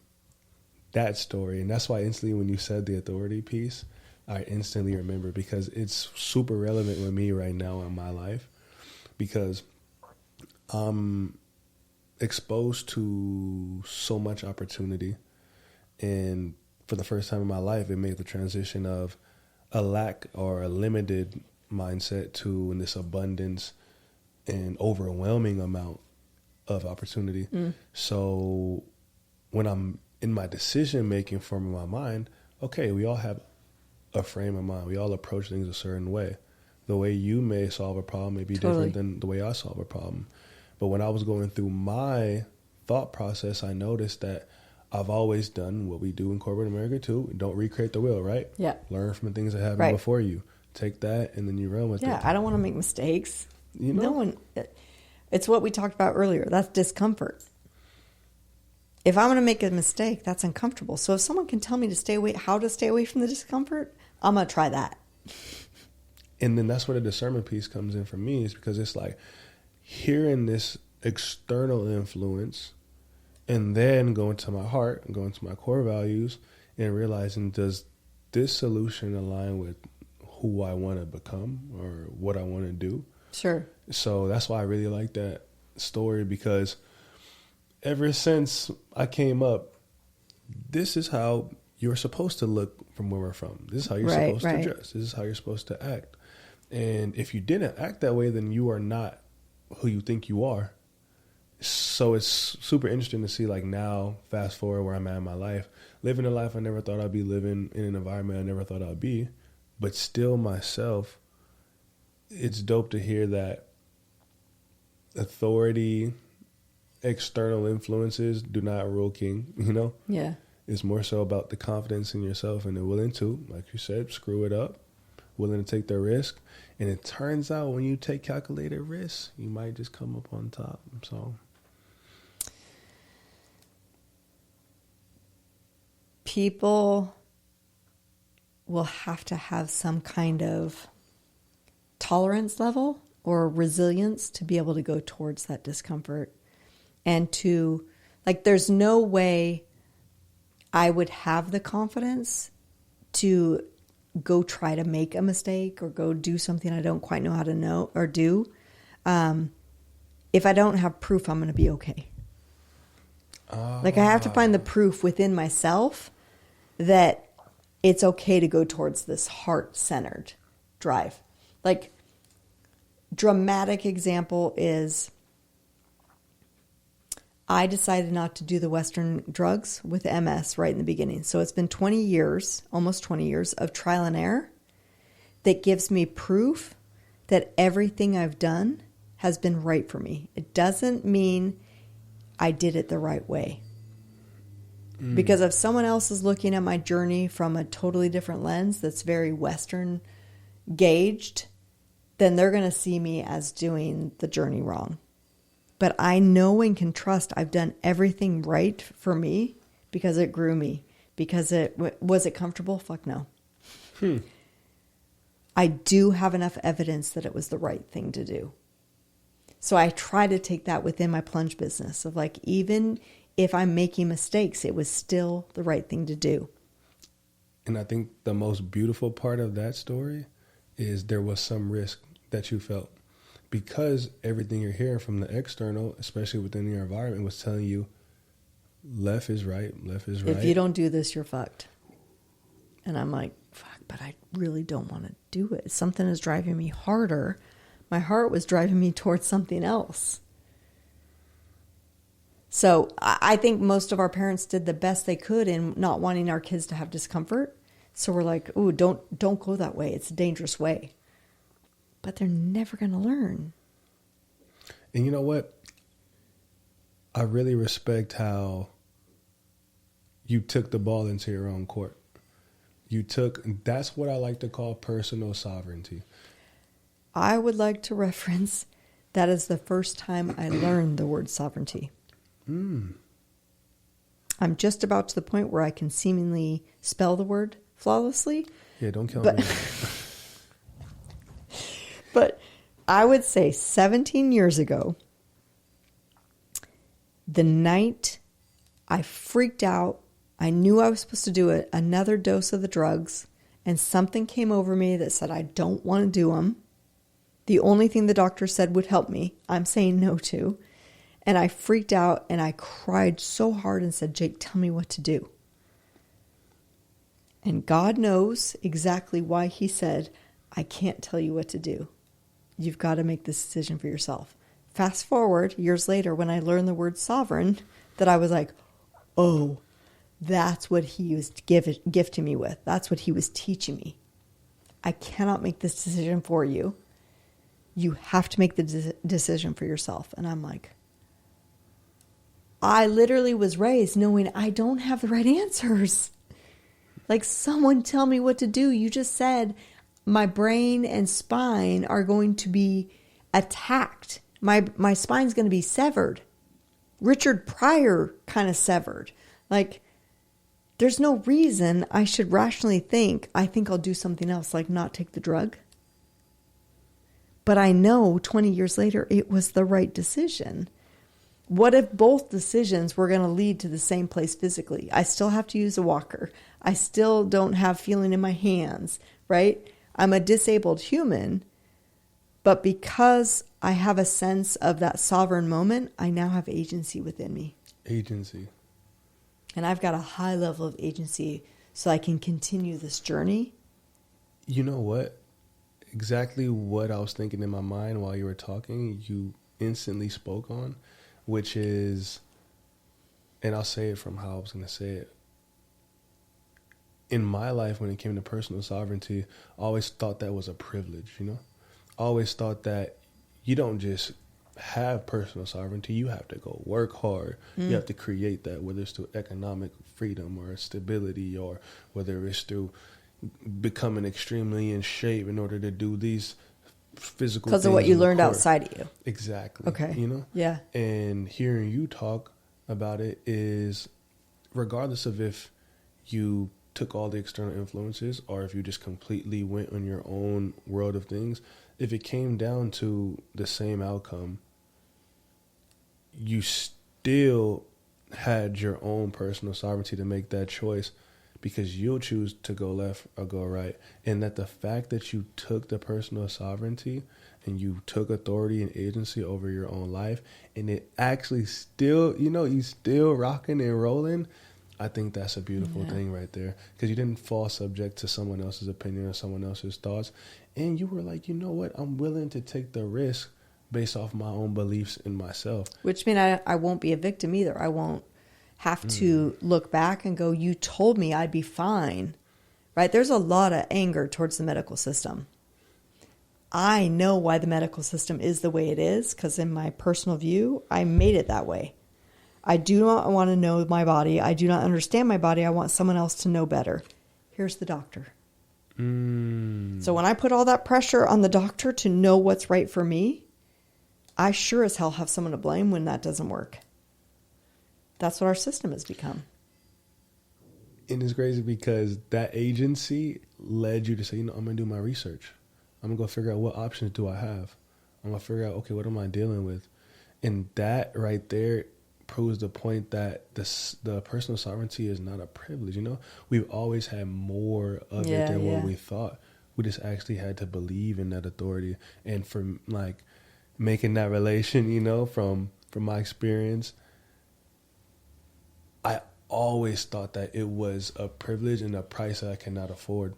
that story. And that's why instantly when you said the authority piece, I instantly remember, because it's super relevant with me right now in my life, because I'm exposed to so much opportunity. And for the first time in my life, it made the transition of a lack or a limited mindset to this abundance an overwhelming amount of opportunity. So when I'm in my decision making form of my mind, okay, we all have a frame of mind. We all approach things a certain way. The way you may solve a problem may be different than the way I solve a problem. But when I was going through my thought process, I noticed that I've always done what we do in corporate America too. Don't recreate the wheel, right? Yeah. Learn from the things that happened before you. Take that and then you run with it. Yeah, I don't want to make mistakes. You know? No one. It's what we talked about earlier. That's discomfort. If I'm going to make a mistake, that's uncomfortable. So if someone can tell me how to stay away from the discomfort, I'm going to try that. And then that's where the discernment piece comes in for me, is because it's like hearing this external influence and then going to my heart and going to my core values and realizing, does this solution align with who I want to become or what I want to do? Sure. So that's why I really like that story, because ever since I came up, this is how you're supposed to look from where we're from. This is how you're supposed to dress. This is how you're supposed to act. And if you didn't act that way, then you are not who you think you are. So it's super interesting to see, like, now, fast forward where I'm at in my life, living a life I never thought I'd be living, in an environment I never thought I'd be, but still myself. It's dope to hear that authority, external influences do not rule king, you know? Yeah. It's more so about the confidence in yourself and the willing to, like you said, screw it up, willing to take the risk. And it turns out when you take calculated risks, you might just come up on top. So people will have to have some kind of tolerance level or resilience to be able to go towards that discomfort. And to, like, there's no way I would have the confidence to go try to make a mistake or go do something I don't quite know how to know or do. If I don't have proof, I'm going to be okay. Like, I have to find the proof within myself that it's okay to go towards this heart-centered drive. Like, dramatic example is I decided not to do the Western drugs with MS right in the beginning. So it's been 20 years, almost 20 years of trial and error that gives me proof that everything I've done has been right for me. It doesn't mean I did it the right way. Because if someone else is looking at my journey from a totally different lens that's very Western gauged, then they're going to see me as doing the journey wrong. But I know and can trust I've done everything right for me because it grew me. Because was it comfortable? Fuck no. I do have enough evidence that it was the right thing to do. So I try to take that within my plunge business of, like, even if I'm making mistakes, it was still the right thing to do. And I think the most beautiful part of that story is there was some risk that you felt. Because everything you're hearing from the external, especially within your environment, was telling you left is right, left is right. If you don't do this, you're fucked. And I'm like, fuck, but I really don't want to do it. Something is driving me harder. My heart was driving me towards something else. So I think most of our parents did the best they could in not wanting our kids to have discomfort. So we're like, ooh, don't go that way. It's a dangerous way. But they're never going to learn. And you know what? I really respect how you took the ball into your own court. That's what I like to call personal sovereignty. I would like to reference that is the first time I learned the word sovereignty. I'm just about to the point where I can seemingly spell the word flawlessly. Yeah, don't kill me. But I would say 17 years ago, the night I freaked out, I knew I was supposed to do another dose of the drugs, and something came over me that said I don't want to do them. The only thing the doctor said would help me, I'm saying no to. And I freaked out and I cried so hard and said, Jake, tell me what to do. And God knows exactly why he said, I can't tell you what to do. You've got to make this decision for yourself. Fast forward years later when I learned the word sovereign, that I was like, oh, that's what he was gifting me with. That's what he was teaching me. I cannot make this decision for you. You have to make the decision for yourself. And I'm like, I literally was raised knowing I don't have the right answers. Like, someone tell me what to do. You just said my brain and spine are going to be attacked. My spine's going to be severed. Richard Pryor kind of severed. Like, there's no reason I should rationally think, I think I'll do something else, like not take the drug. But I know 20 years later, it was the right decision. What if both decisions were going to lead to the same place physically? I still have to use a walker. I still don't have feeling in my hands, right? I'm a disabled human, but because I have a sense of that sovereign moment, I now have agency within me. Agency. And I've got a high level of agency so I can continue this journey. You know what? Exactly what I was thinking in my mind while you were talking, you instantly spoke on, which is, and I'll say it from how I was going to say it. In my life, when it came to personal sovereignty, I always thought that was a privilege, you know? I always thought that you don't just have personal sovereignty, you have to go work hard. You have to create that, whether it's through economic freedom or stability, or whether it's through becoming extremely in shape in order to do these physical things. Because of what you learned outside of you. Exactly. Okay. You know? Yeah. And hearing you talk about it is, regardless of if you took all the external influences or if you just completely went on your own world of things, if it came down to the same outcome, you still had your own personal sovereignty to make that choice, because you'll choose to go left or go right. And that the fact that you took the personal sovereignty and you took authority and agency over your own life, and it actually still, you know, you still rocking and rolling, I think that's a beautiful thing right there, because you didn't fall subject to someone else's opinion or someone else's thoughts. And you were like, you know what, I'm willing to take the risk based off my own beliefs in myself. Which means I won't be a victim either. I won't have to look back and go, you told me I'd be fine, right? There's a lot of anger towards the medical system. I know why the medical system is the way it is, because in my personal view, I made it that way. I do not want to know my body. I do not understand my body. I want someone else to know better. Here's the doctor. So when I put all that pressure on the doctor to know what's right for me, I sure as hell have someone to blame when that doesn't work. That's what our system has become. And it's crazy because that agency led you to say, you know, I'm going to do my research. I'm going to go figure out what options do I have. I'm going to figure out, okay, what am I dealing with? And that right there proves the point that the personal sovereignty is not a privilege. You know, we've always had more of it than what we thought. We just actually had to believe in that authority. And from like making that relation, you know, from my experience, I always thought that it was a privilege and a price that I cannot afford.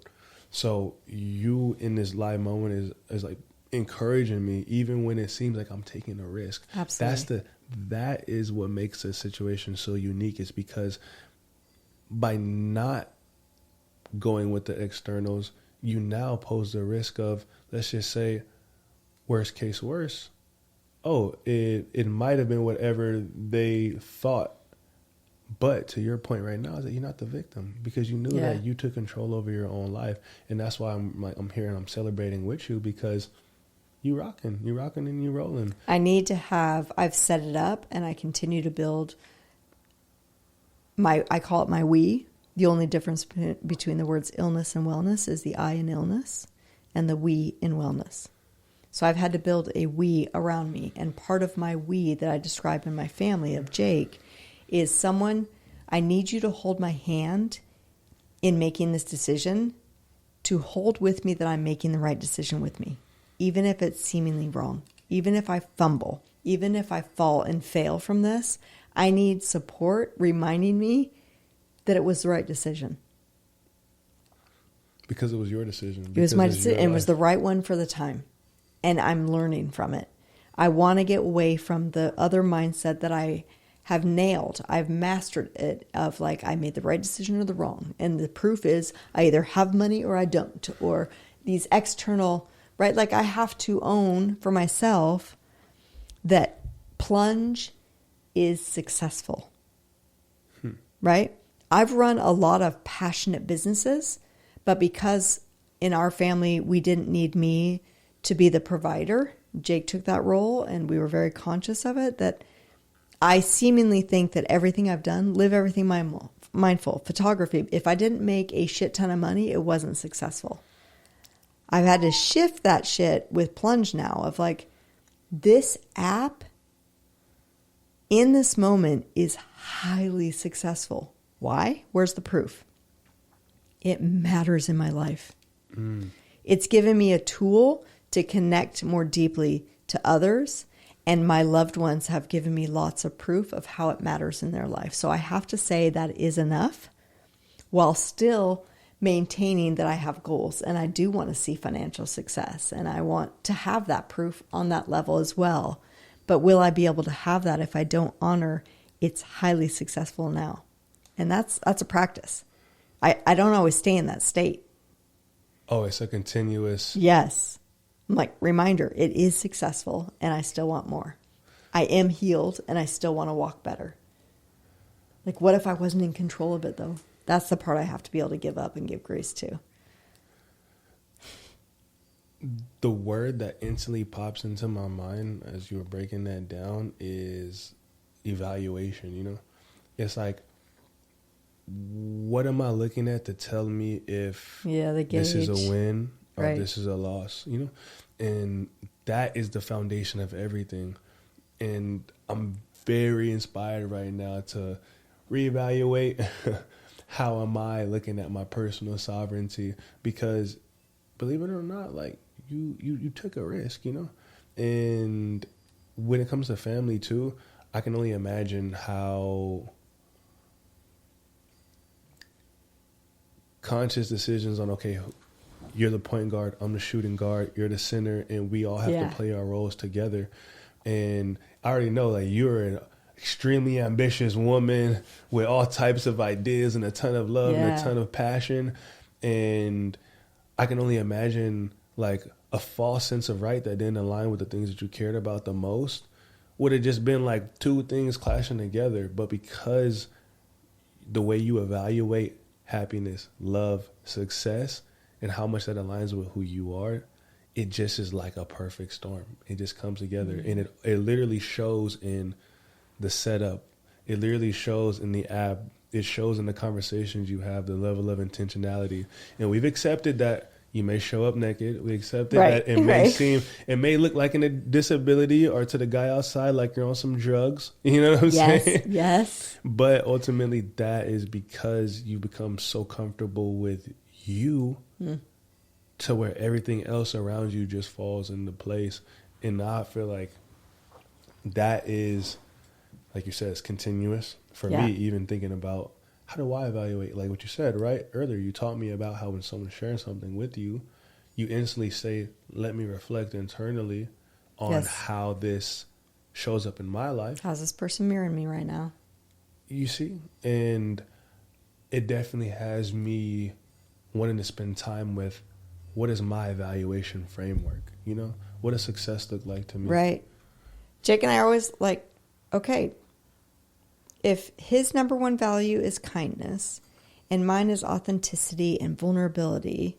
So you in this live moment is like encouraging me, even when it seems like I'm taking a risk. Absolutely. That is what makes the situation so unique, is because by not going with the externals, you now pose the risk of, let's just say, worst case worse. Oh, it might have been whatever they thought. But to your point right now is that you're not the victim, because you knew that you took control over your own life. And that's why I'm here and I'm celebrating with you, because you rocking and you rolling. I've set it up and I continue to build I call it my we. The only difference between the words illness and wellness is the I in illness and the we in wellness. So I've had to build a we around me. And part of my we that I describe in my family of Jake is someone, I need you to hold my hand in making this decision, to hold with me that I'm making the right decision with me, even if it's seemingly wrong, even if I fumble, even if I fall and fail from this. I need support reminding me that it was the right decision. Because it was your decision. It was my decision, and it was the right one for the time. and I'm learning from it. I want to get away from the other mindset that I have nailed. I've mastered it of like, I made the right decision or the wrong. And the proof is I either have money or I don't, or these external, right? Like I have to own for myself that Plunge is successful, right? I've run a lot of passionate businesses, but because in our family, we didn't need me to be the provider, Jake took that role and we were very conscious of it, that I seemingly think that everything I've done, live everything mindful, photography, if I didn't make a shit ton of money, it wasn't successful. I've had to shift that shit with Plunge now of like, this app in this moment is highly successful. Why? Where's the proof? It matters in my life. It's given me a tool to connect more deeply to others, and my loved ones have given me lots of proof of how it matters in their life. So I have to say that is enough while still maintaining that I have goals and I do want to see financial success and I want to have that proof on that level as well. But will I be able to have that if I don't honor it's highly successful now? And that's a practice. I don't always stay in that state. Oh, it's a continuous. Yes. I'm like, reminder, it is successful and I still want more. I am healed and I still want to walk better. Like, what if I wasn't in control of it though? That's the part I have to be able to give up and give grace to. The word that instantly pops into my mind as you were breaking that down is evaluation, you know? It's like, what am I looking at to tell me if this is a win or this is a loss, you know? And that is the foundation of everything. And I'm very inspired right now to reevaluate how am I looking at my personal sovereignty, because believe it or not, like you took a risk, you know? And when it comes to family too, I can only imagine how conscious decisions on, okay, you're the point guard, I'm the shooting guard, you're the center, and we all have to play our roles together. And I already know that you're an extremely ambitious woman with all types of ideas and a ton of love and a ton of passion. And I can only imagine like a false sense of right that didn't align with the things that you cared about the most would have just been like two things clashing together. But because the way you evaluate happiness, love, success, and how much that aligns with who you are, it just is like a perfect storm. It just comes together. And it literally shows in the setup. It literally shows in the app. It shows in the conversations you have, the level of intentionality. And we've accepted that you may show up naked. We accepted that it may seem, it may look like a disability, or to the guy outside like you're on some drugs. You know what I'm saying? Yes. But ultimately that is because you become so comfortable with you to where everything else around you just falls into place. And I feel like that is, like you said, it's continuous for me, even thinking about how do I evaluate, like what you said, right? Earlier, you taught me about how when someone's sharing something with you, you instantly say, let me reflect internally on how this shows up in my life. How's this person mirroring me right now? You see? And it definitely has me wanting to spend time with what is my evaluation framework, you know? What does success look like to me? Right. Jake and I are always like, okay, if his number one value is kindness and mine is authenticity and vulnerability,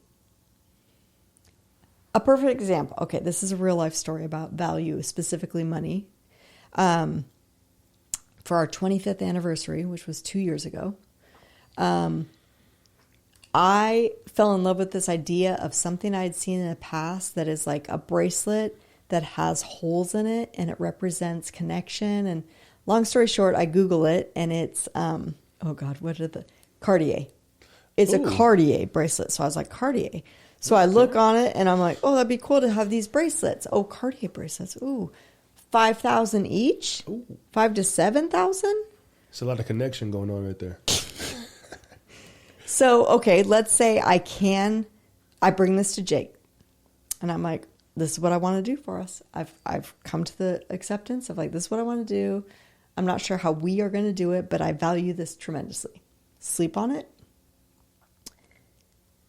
a perfect example. Okay, this is a real life story about value, specifically money. For our 25th anniversary, which was 2 years ago, I fell in love with this idea of something I had seen in the past that is like a bracelet that has holes in it and it represents connection. And long story short, I Google it and it's, oh God, what are the, Cartier. It's a Cartier bracelet. So I was like, Cartier. So I look on it and I'm like, oh, that'd be cool to have these bracelets. Oh, Cartier bracelets. Ooh, 5,000 each? Ooh. 5 to 7,000? It's a lot of connection going on right there. So, okay, let's say I bring this to Jake. And I'm like, this is what I want to do for us. I've come to the acceptance of like, this is what I want to do. I'm not sure how we are going to do it, but I value this tremendously. Sleep on it.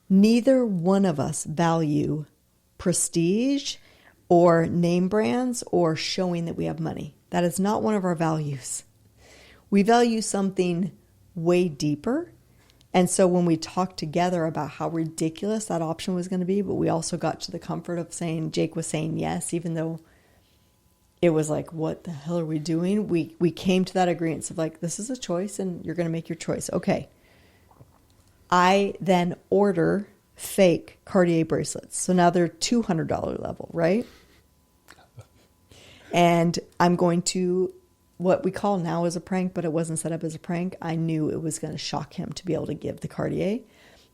Neither one of us value prestige or name brands or showing that we have money. That is not one of our values. We value something way deeper. And so when we talked together about how ridiculous that option was going to be, but we also got to the comfort of saying, Jake was saying yes, even though it was like, what the hell are we doing? We came to that agreement of like, this is a choice and you're going to make your choice. Okay. I then order fake Cartier bracelets. So now they're $200 level, right? And I'm going to what we call now as a prank, but it wasn't set up as a prank. I knew it was going to shock him to be able to give the Cartier.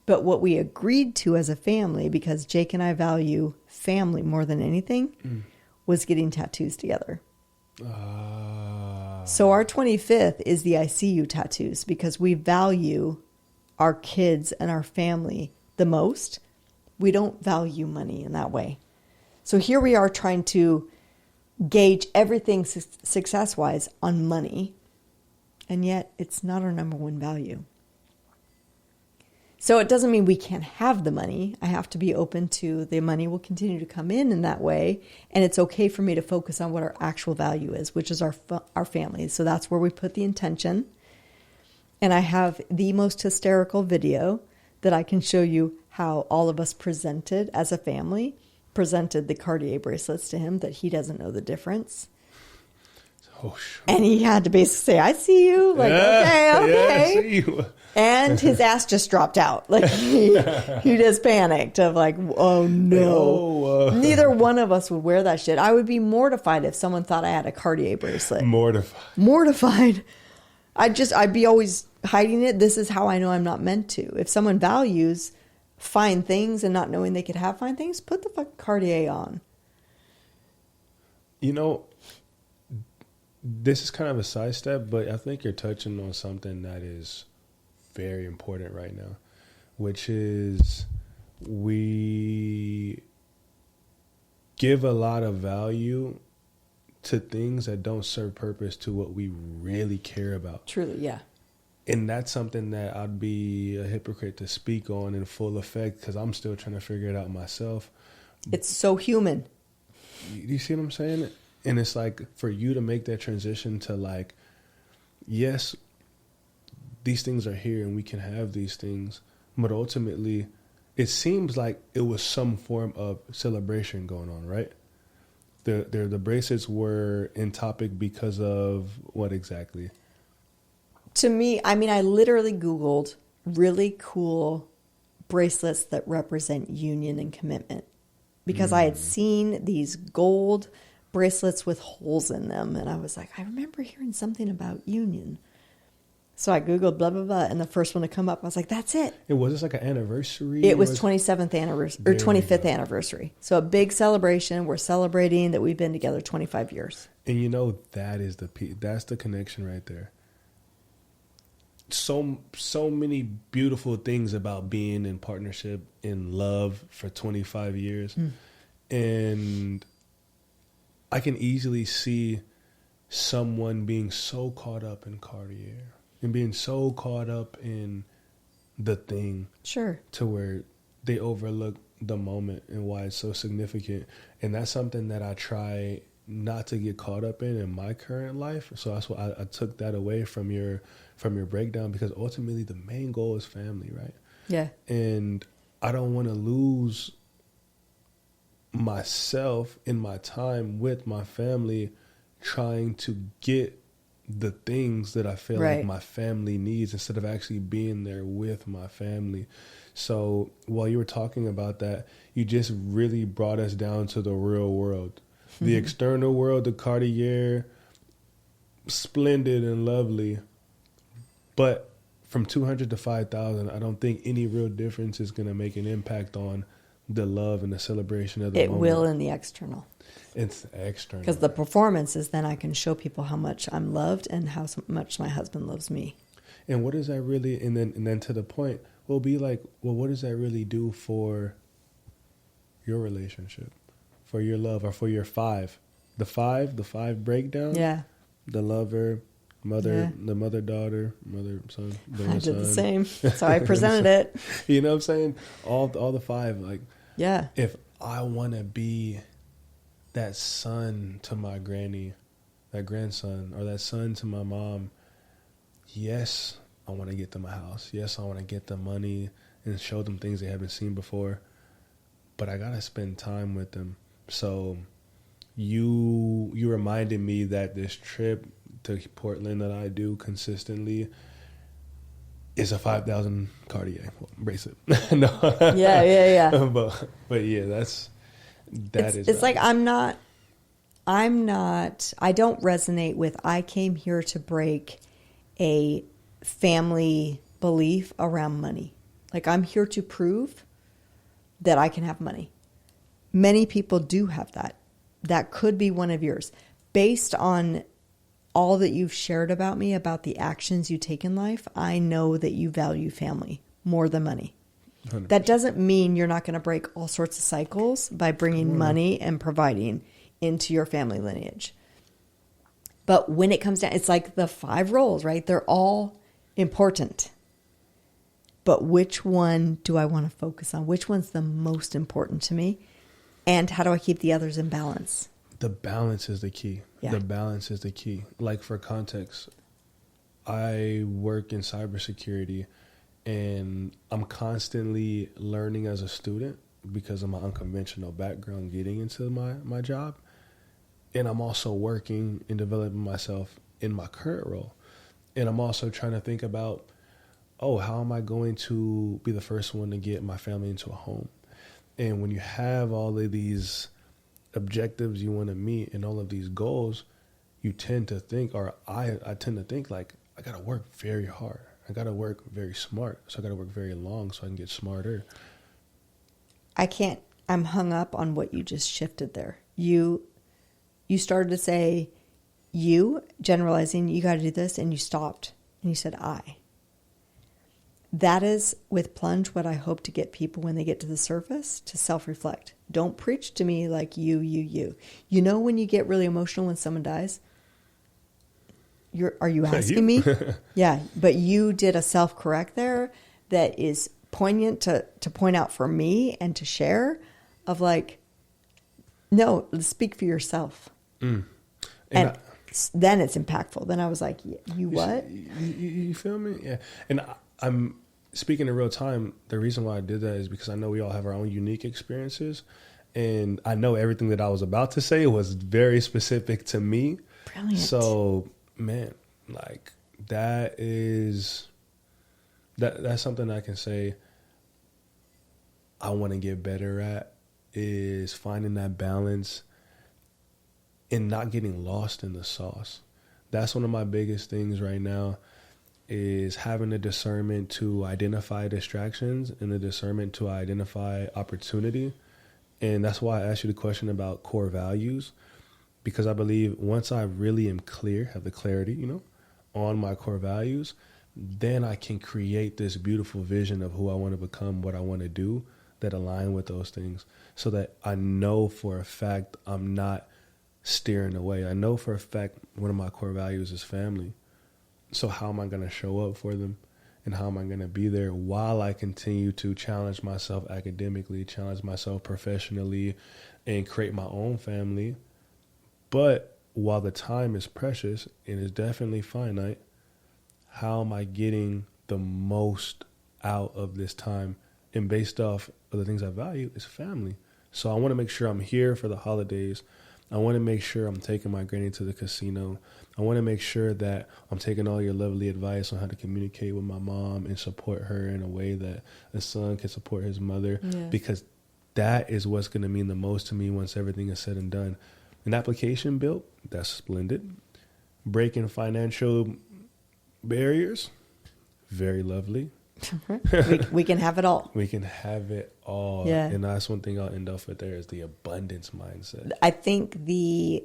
But what we agreed to as a family, because Jake and I value family more than anything, was getting tattoos together. So our 25th is the I see you tattoos because we value our kids and our family the most. We don't value money in that way. So here we are trying to gauge everything success-wise on money, and yet it's not our number one value. So it doesn't mean we can't have the money. I have to be open to the money will continue to come in that way, and it's okay for me to focus on what our actual value is, which is our family. So that's where we put the intention. And I have the most hysterical video that I can show you how all of us presented as a family. Presented the Cartier bracelets to him that he doesn't know the difference. Oh, sure. And he had to basically say, I see you. Like, okay. Yeah, I see you. And his ass just dropped out. Like he just panicked of like, oh no. Neither one of us would wear that shit. I would be mortified if someone thought I had a Cartier bracelet. Mortified. I'd be always hiding it. This is how I know I'm not meant to. If someone values fine things and not knowing they could have fine things, put the fucking Cartier on. You know, this is kind of a sidestep, but I think you're touching on something that is very important right now, which is we give a lot of value to things that don't serve purpose to what we really care about. Truly, yeah. And that's something that I'd be a hypocrite to speak on in full effect because I'm still trying to figure it out myself. It's so human. You see what I'm saying? And it's like for you to make that transition to like, yes, these things are here and we can have these things. But ultimately, it seems like it was some form of celebration going on, right? The bracelets were in topic because of what exactly? To me, I mean, I literally Googled really cool bracelets that represent union and commitment because I had seen these gold bracelets with holes in them. And I was like, I remember hearing something about union. So I Googled blah, blah, blah. And the first one to come up, I was like, that's it. It was just like an anniversary? It was 27th anniversary or 25th anniversary. So a big celebration. We're celebrating that we've been together 25 years. And you know, that's the connection right there. So many beautiful things about being in partnership, in love for 25 years. And I can easily see someone being so caught up in Cartier and being so caught up in the thing. Sure. To where they overlook the moment and why it's so significant. And that's something that I try not to get caught up in my current life. So that's why I took that away from your breakdown, because ultimately the main goal is family, right? Yeah. And I don't want to lose myself in my time with my family trying to get the things that I feel like my family needs instead of actually being there with my family. So while you were talking about that, you just really brought us down to the real world. The external world, the Cartier, splendid and lovely. But from 200 to 5,000, I don't think any real difference is going to make an impact on the love and the celebration of the moment. It will in the external. It's external. Because the performance is then I can show people how much I'm loved and how much my husband loves me. And what does that really, and then to the point, we'll be like, well, what does that really do for your relationship? for your love, or for your five. The five breakdown. Yeah. The lover, mother, the mother, daughter, mother, son. I did the same. So I presented it. You know what I'm saying? All the five. Like, yeah. If I want to be that son to my granny, that grandson, or that son to my mom, yes, I want to get them a house. Yes, I want to get them money and show them things they haven't seen before. But I got to spend time with them. So you reminded me that this trip to Portland that I do consistently is a 5,000 Cartier bracelet. No. Yeah. But yeah, it's like I don't resonate with, I came here to break a family belief around money. Like, I'm here to prove that I can have money. Many people do have that. That could be one of yours. Based on all that you've shared about me, about the actions you take in life, I know that you value family more than money. 100%. That doesn't mean you're not going to break all sorts of cycles by bringing money and providing into your family lineage. But when it comes down, it's like the 5 roles, right? They're all important. But which one do I want to focus on? Which one's the most important to me? And how do I keep the others in balance? The balance is the key. Yeah. The balance is the key. Like, for context, I work in cybersecurity, and I'm constantly learning as a student because of my unconventional background getting into my job. And I'm also working and developing myself in my current role. And I'm also trying to think about, how am I going to be the first one to get my family into a home? And when you have all of these objectives you want to meet and all of these goals, you tend to think, or I tend to think, like, I got to work very hard. I got to work very smart. So I got to work very long so I can get smarter. I'm hung up on what you just shifted there. You started to say, generalizing, you got to do this, and you stopped. And you said, I. That is, with Plunge, what I hope to get people when they get to the surface, to self-reflect. Don't preach to me like you. You know when you get really emotional when someone dies? Are you asking me? Yeah, but you did a self-correct there that is poignant to point out for me and to share, of like, no, speak for yourself. And then it's impactful. Then I was like, you what? You feel me? Yeah. And I'm speaking in real time. The reason why I did that is because I know we all have our own unique experiences. And I know everything that I was about to say was very specific to me. Brilliant. So, man, like, that's something I can say I want to get better at, is finding that balance and not getting lost in the sauce. That's one of my biggest things right now, is having the discernment to identify distractions and the discernment to identify opportunity. And that's why I asked you the question about core values, because I believe once I really am clear, have the clarity, on my core values, then I can create this beautiful vision of who I want to become, what I want to do, that align with those things, so that I know for a fact I'm not steering away. I know for a fact one of my core values is family. So how am I going to show up for them? And how am I going to be there while I continue to challenge myself academically, challenge myself professionally, and create my own family? But while the time is precious and is definitely finite, how am I getting the most out of this time? And based off of the things I value is family. So I want to make sure I'm here for the holidays. I want to make sure I'm taking my granny to the casino. I want to make sure that I'm taking all your lovely advice on how to communicate with my mom and support her in a way that a son can support his mother. Yeah. Because that is what's going to mean the most to me once everything is said and done. An application built, that's splendid. Breaking financial barriers, very lovely. we can have it all. We can have it all. Yeah. And that's one thing I'll end off with there, is the abundance mindset. I think the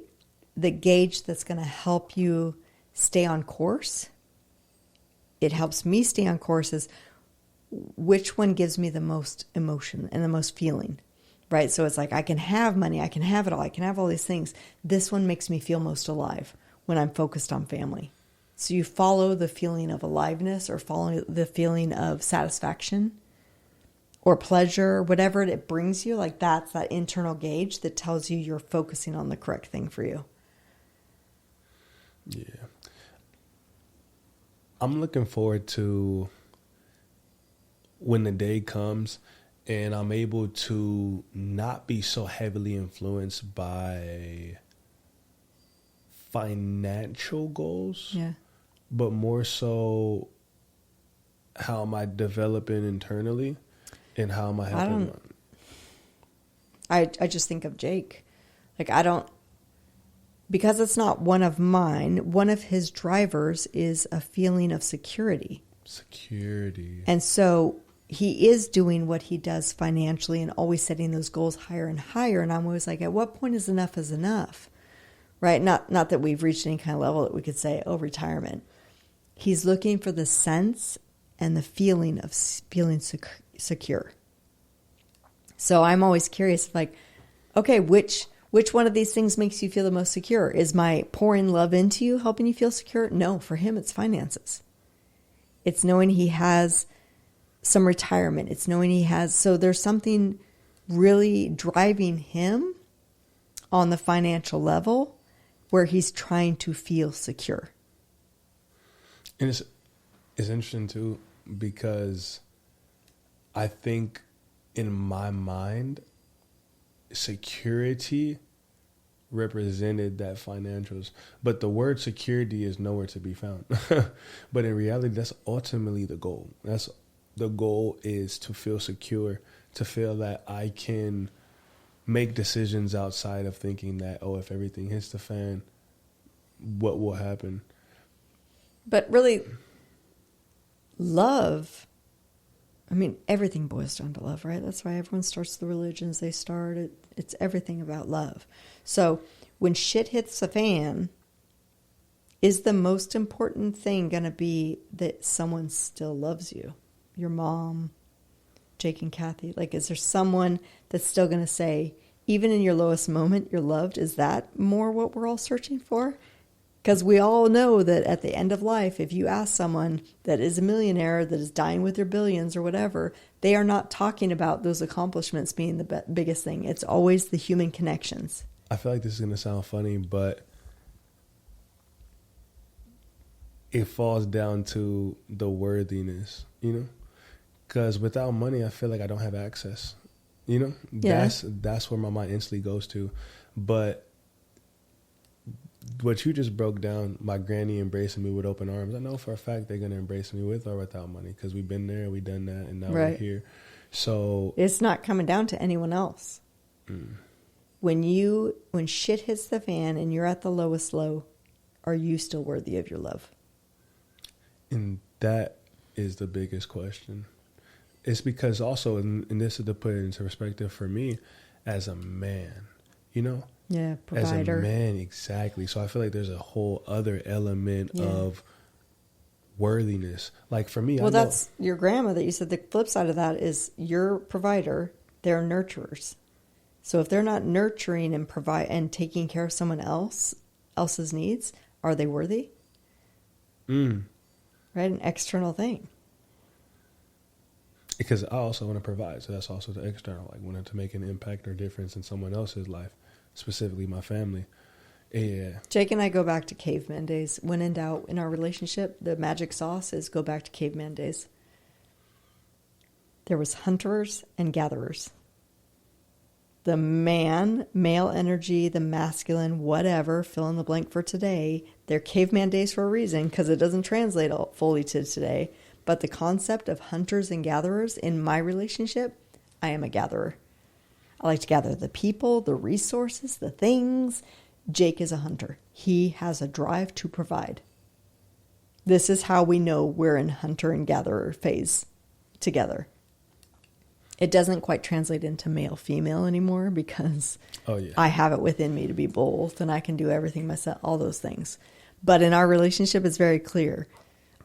gauge that's going to help you stay on course, it helps me stay on course, is which one gives me the most emotion and the most feeling. right? So it's like, I can have money, I can have it all, I can have all these things. This one makes me feel most alive when I'm focused on family. So you follow the feeling of aliveness or follow the feeling of satisfaction or pleasure, whatever it brings you. Like that's that internal gauge that tells you you're focusing on the correct thing for you. Yeah. I'm looking forward to when the day comes and I'm able to not be so heavily influenced by financial goals, Yeah. but more so how am I developing internally and how am I helping? I just think of Jake. Like because it's not one of mine, one of his drivers is a feeling of security. Security. And so he is doing what he does financially and always setting those goals higher and higher. And I'm always like, at what point is enough? Right? Not that we've reached any kind of level that we could say, oh, retirement. He's looking for the sense and the feeling of feeling secure. So I'm always curious, like, okay, which one of these things makes you feel the most secure? Is my pouring love into you helping you feel secure? No, for him, it's finances. It's knowing he has some retirement. It's knowing so there's something really driving him on the financial level where he's trying to feel secure. And it's interesting too, because I think in my mind, security represented that financials, but the word security is nowhere to be found. But in reality, that's ultimately the goal. The goal is to feel secure, to feel that I can make decisions outside of thinking that, oh, if everything hits the fan, what will happen? But really, love, I mean, everything boils down to love, right? That's why everyone starts the religions they start. It's everything about love. So when shit hits the fan, is the most important thing going to be that someone still loves you? Your mom, Jake and Kathy? Like, is there someone that's still going to say, even in your lowest moment, you're loved? Is that more what we're all searching for? Because we all know that at the end of life, if you ask someone that is a millionaire, that is dying with their billions or whatever, they are not talking about those accomplishments being the biggest thing. It's always the human connections. I feel like this is going to sound funny, but it falls down to the worthiness, Because without money, I feel like I don't have access, Yeah. That's where my mind instantly goes to. But what you just broke down, my granny embracing me with open arms, I know for a fact they're going to embrace me with or without money, because we've been there, we've done that, and now we're here. So it's not coming down to anyone else. When shit hits the fan and you're at the lowest low, are you still worthy of your love? And that is the biggest question. It's because also, and this is to put it into perspective for me, as a man, Yeah, provider. As a man, exactly. So I feel like there's a whole other element of worthiness. Like for me, well, that's your grandma that you said. The flip side of that is your provider, they're nurturers. So if they're not nurturing and provide and taking care of someone else's needs, are they worthy? Right, an external thing. Because I also want to provide, so that's also the external, like wanting to make an impact or difference in someone else's life, specifically my family. Yeah. Jake and I go back to caveman days. When in doubt in our relationship, the magic sauce is go back to caveman days. There was hunters and gatherers. The male energy, the masculine, whatever, fill in the blank for today. They're caveman days for a reason, because it doesn't translate fully to today. But the concept of hunters and gatherers in my relationship, I am a gatherer. I like to gather the people, the resources, the things. Jake is a hunter. He has a drive to provide. This is how we know we're in hunter and gatherer phase together. It doesn't quite translate into male-female anymore, because I have it within me to be both, and I can do everything myself, all those things. But in our relationship, it's very clear.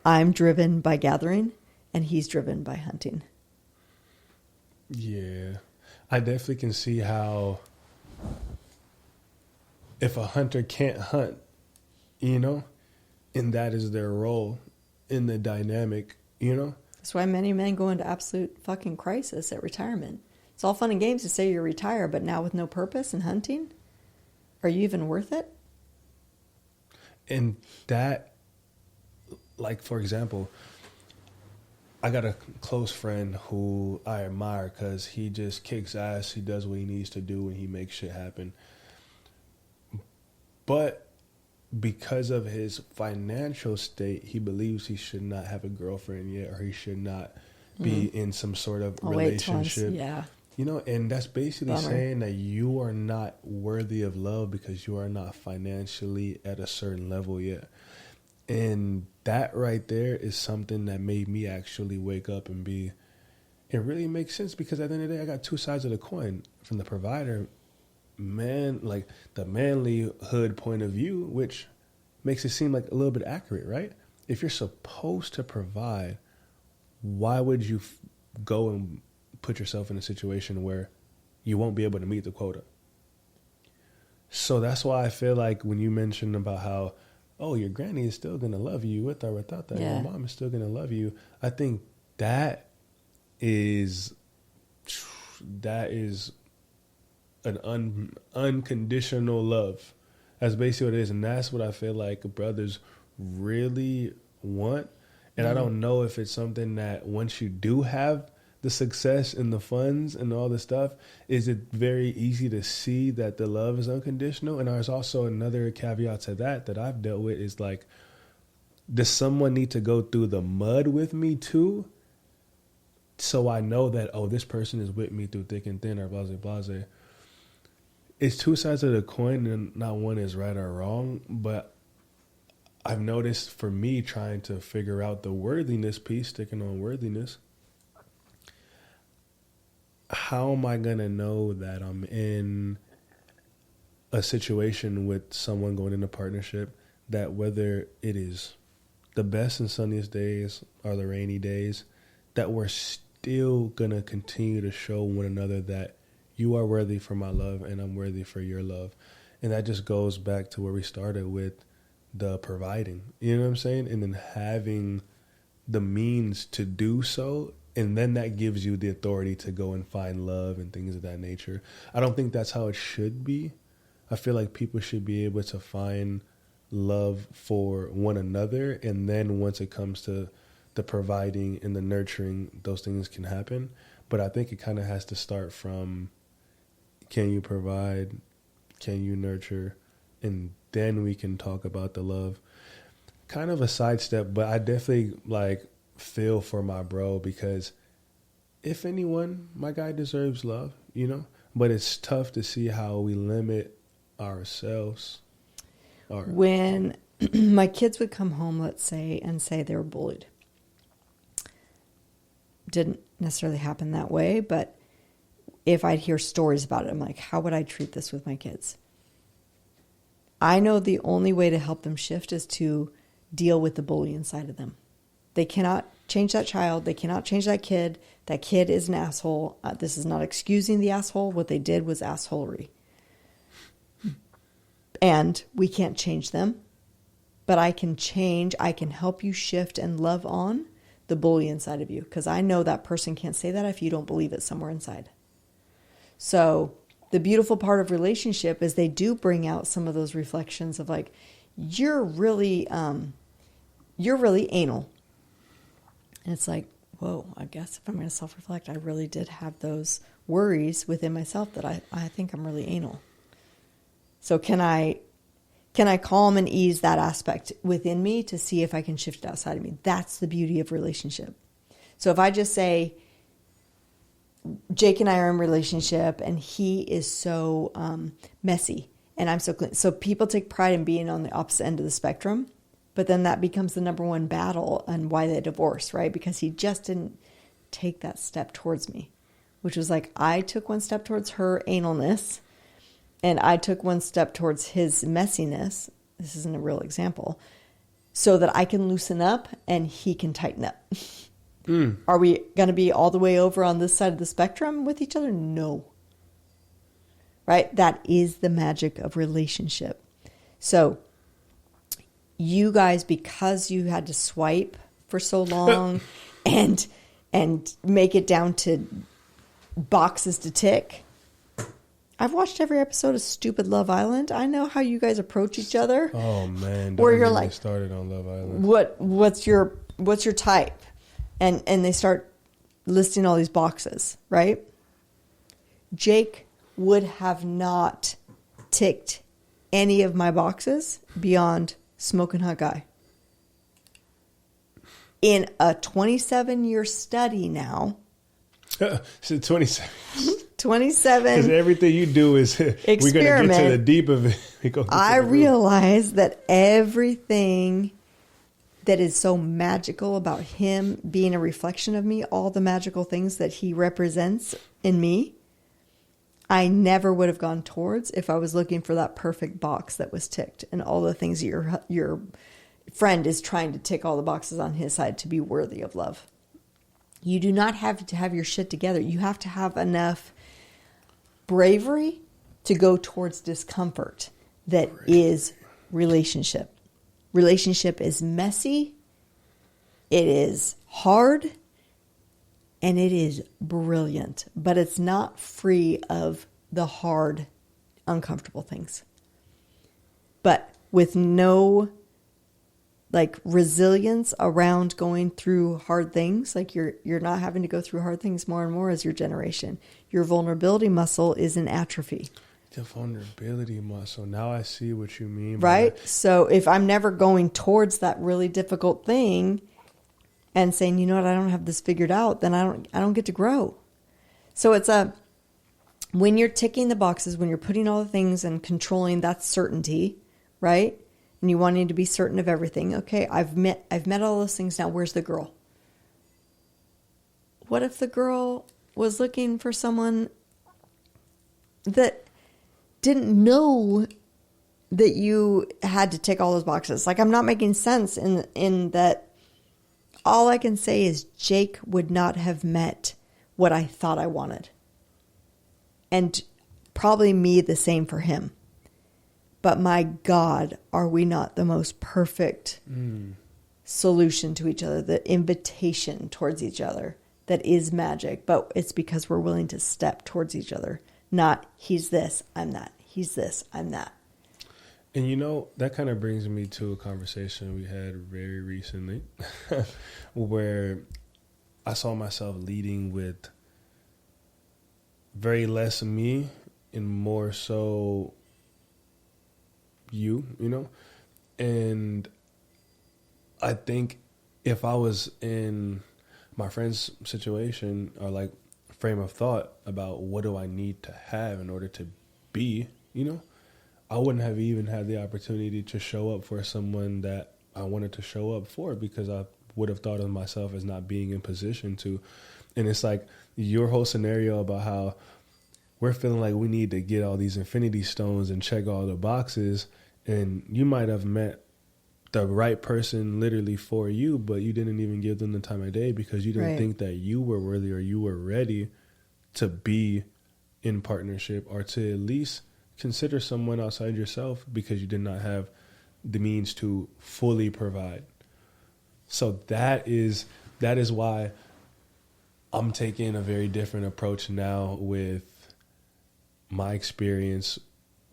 I'm driven by gathering, and he's driven by hunting. Yeah. I definitely can see how if a hunter can't hunt, you know, and that is their role in the dynamic, you know. That's why many men go into absolute fucking crisis at retirement. It's all fun and games to say you retire, but now with no purpose in hunting, are you even worth it? And that, like, for example, I got a close friend who I admire because he just kicks ass. He does what he needs to do and he makes shit happen. But because of his financial state, he believes he should not have a girlfriend yet, or he should not be in some sort of relationship. Yeah. You know, and that's basically Bummer. saying that you are not worthy of love because you are not financially at a certain level yet. And that right there is something that made me actually wake up and be, it really makes sense, because at the end of the day, I got two sides of the coin. From the provider, man, like the manlyhood point of view, which makes it seem like a little bit accurate, right? If you're supposed to provide, why would you go and put yourself in a situation where you won't be able to meet the quota? So that's why I feel like when you mentioned about how, oh, your granny is still going to love you with or without that, your mom is still going to love you, I think that is an unconditional love. That's basically what it is. And that's what I feel like brothers really want. And I don't know if it's something that once you do have the success and the funds and all the stuff, is it very easy to see that the love is unconditional? And there's also another caveat to that I've dealt with is like, does someone need to go through the mud with me too? So I know that, oh, this person is with me through thick and thin, or blase, blase. It's two sides of the coin, and not one is right or wrong. But I've noticed for me trying to figure out the worthiness piece, sticking on worthiness, how am I going to know that I'm in a situation with someone going into partnership, that whether it is the best and sunniest days or the rainy days, that we're still going to continue to show one another that you are worthy for my love and I'm worthy for your love. And that just goes back to where we started with the providing, you know what I'm saying? And then having the means to do so. And then that gives you the authority to go and find love and things of that nature. I don't think that's how it should be. I feel like people should be able to find love for one another. And then once it comes to the providing and the nurturing, those things can happen. But I think it kind of has to start from, can you provide? Can you nurture? And then we can talk about the love. Kind of a sidestep, but I definitely feel for my bro, because if anyone, my guy deserves love, you know? But it's tough to see how we limit ourselves. When my kids would come home, let's say, and say they were bullied. Didn't necessarily happen that way, but if I'd hear stories about it, I'm like, how would I treat this with my kids? I know the only way to help them shift is to deal with the bully inside of them. They cannot change that child. They cannot change that kid. That kid is an asshole. This is not excusing the asshole. What they did was assholery. And we can't change them. But I can help you shift and love on the bully inside of you. Because I know that person can't say that if you don't believe it somewhere inside. So the beautiful part of relationship is they do bring out some of those reflections of like, you're really anal. And it's like, whoa, I guess if I'm going to self-reflect, I really did have those worries within myself that I think I'm really anal. So can I calm and ease that aspect within me to see if I can shift it outside of me? That's the beauty of relationship. So if I just say, Jake and I are in a relationship and he is so messy and I'm so clean. So people take pride in being on the opposite end of the spectrum. But then that becomes the number one battle and why they divorce, right? Because he just didn't take that step towards me, which was like, I took one step towards her analness and I took one step towards his messiness. This isn't a real example. So that I can loosen up and he can tighten up. Are we going to be all the way over on this side of the spectrum with each other? No. right? That is the magic of relationship. So you guys, because you had to swipe for so long and make it down to boxes to tick. I've watched every episode of Stupid Love Island. I know how you guys approach each other. Oh man, where you're get me like, started on Love Island. What's your type? And they start listing all these boxes, right? Jake would have not ticked any of my boxes beyond smoking hot guy. In a 27-year study now. So 27. 27. Because everything you do is we're going to get to the deep of it. I realize that everything that is so magical about him being a reflection of me, all the magical things that he represents in me, I never would have gone towards if I was looking for that perfect box that was ticked and all the things that your friend is trying to tick all the boxes on his side to be worthy of love. You do not have to have your shit together. You have to have enough bravery to go towards discomfort that is relationship. Relationship is messy, it is hard, and it is brilliant, but it's not free of the hard, uncomfortable things. But with no resilience around going through hard things, you're not having to go through hard things more and more as your generation. Your vulnerability muscle is in atrophy. The vulnerability muscle. Now I see what you mean. Right? So if I'm never going towards that really difficult thing and saying, you know what, I don't have this figured out, then I don't get to grow. So it's when you're ticking the boxes, when you're putting all the things and controlling, that's certainty, right? And you wanting to be certain of everything. Okay, I've met all those things. Now where's the girl? What if the girl was looking for someone that didn't know that you had to tick all those boxes? I'm not making sense in that. All I can say is Jake would not have met what I thought I wanted. And probably me the same for him. But my God, are we not the most perfect solution to each other, the invitation towards each other that is magic. But it's because we're willing to step towards each other. Not he's this, I'm that. He's this, I'm that. And that kind of brings me to a conversation we had very recently where I saw myself leading with very less of me and more so you. And I think if I was in my friend's situation or frame of thought about what do I need to have in order to be, I wouldn't have even had the opportunity to show up for someone that I wanted to show up for because I would have thought of myself as not being in position to. And it's your whole scenario about how we're feeling like we need to get all these infinity stones and check all the boxes. And you might have met the right person literally for you, but you didn't even give them the time of day because you didn't think that you were worthy or you were ready to be in partnership or to at least consider someone outside yourself because you did not have the means to fully provide. So that is why I'm taking a very different approach now with my experience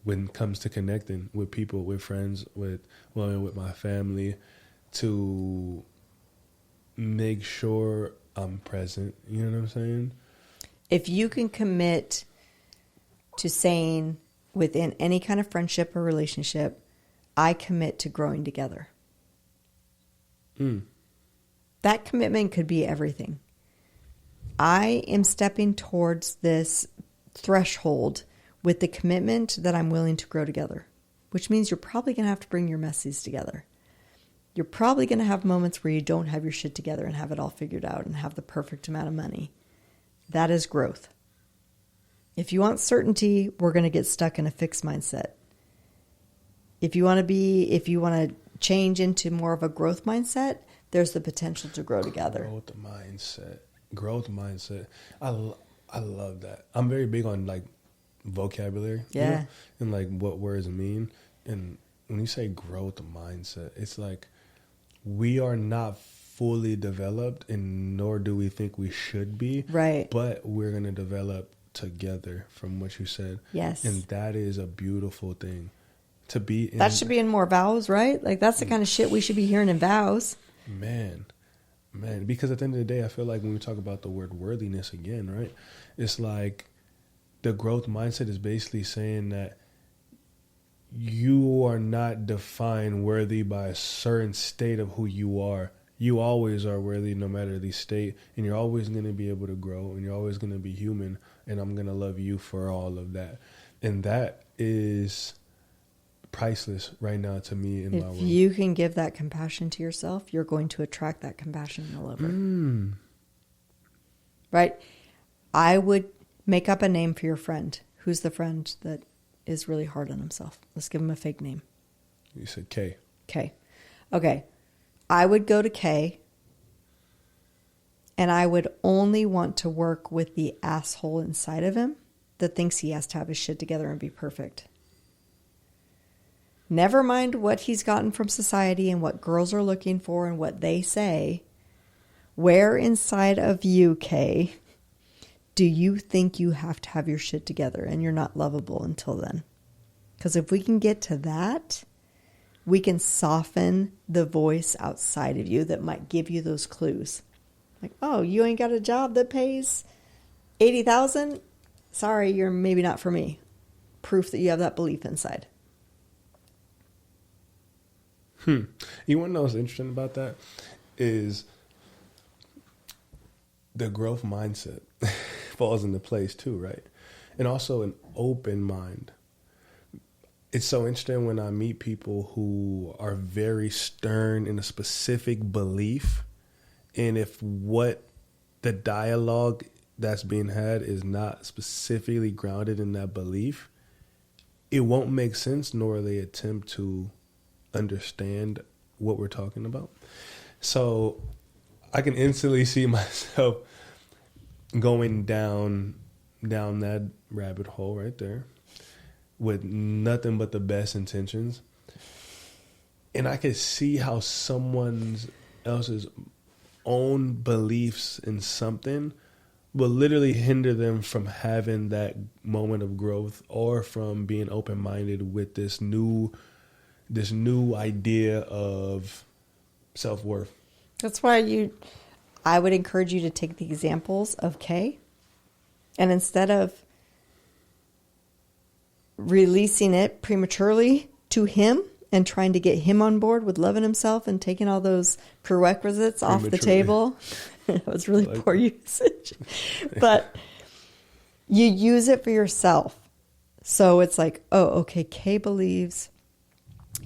when it comes to connecting with people, with friends, with my family, to make sure I'm present. You know what I'm saying? If you can commit to saying within any kind of friendship or relationship, I commit to growing together. That commitment could be everything. I am stepping towards this threshold with the commitment that I'm willing to grow together, which means you're probably going to have to bring your messies together. You're probably going to have moments where you don't have your shit together and have it all figured out and have the perfect amount of money. That is growth. If you want certainty, we're going to get stuck in a fixed mindset. If you want to change into more of a growth mindset, there's the potential to grow together. Growth mindset. I love that. I'm very big on vocabulary. Yeah. You know? And like what words mean. And when you say growth mindset, it's like we are not fully developed, and nor do we think we should be. Right. But we're going to develop together, from what you said. Yes. And that is a beautiful thing to be in. That should be in more vows, right? Like that's the kind of shit we should be hearing in vows. Man, because at the end of the day, I feel like when we talk about the word worthiness again, right? It's like the growth mindset is basically saying that you are not defined worthy by a certain state of who you are. You always are worthy no matter the state, and you're always going to be able to grow, and you're always going to be human, and I'm going to love you for all of that. And that is priceless right now to me in my world. If you can give that compassion to yourself, you're going to attract that compassion all over. Right? I would make up a name for your friend. Who's the friend that is really hard on himself? Let's give him a fake name. You said K. K. Okay. I would go to K, and I would only want to work with the asshole inside of him that thinks he has to have his shit together and be perfect. Never mind what he's gotten from society and what girls are looking for and what they say. Where inside of you, Kay, do you think you have to have your shit together and you're not lovable until then? Because if we can get to that, we can soften the voice outside of you that might give you those clues. Like, oh, you ain't got a job that pays $80,000? Sorry, you're maybe not for me. Proof that you have that belief inside. You want to know what's interesting about that? Is the growth mindset falls into place too, right? And also an open mind. It's so interesting when I meet people who are very stern in a specific belief, and if what the dialogue that's being had is not specifically grounded in that belief, it won't make sense, nor they attempt to understand what we're talking about. So I can instantly see myself going down that rabbit hole right there with nothing but the best intentions. And I could see how someone else's own beliefs in something will literally hinder them from having that moment of growth or from being open-minded with this new idea of self-worth. That's why I would encourage you to take the examples of Kay, and instead of releasing it prematurely to him and trying to get him on board with loving himself and taking all those prerequisites off the table. That was really poor usage. But you use it for yourself. So it's like, oh, okay, Kay believes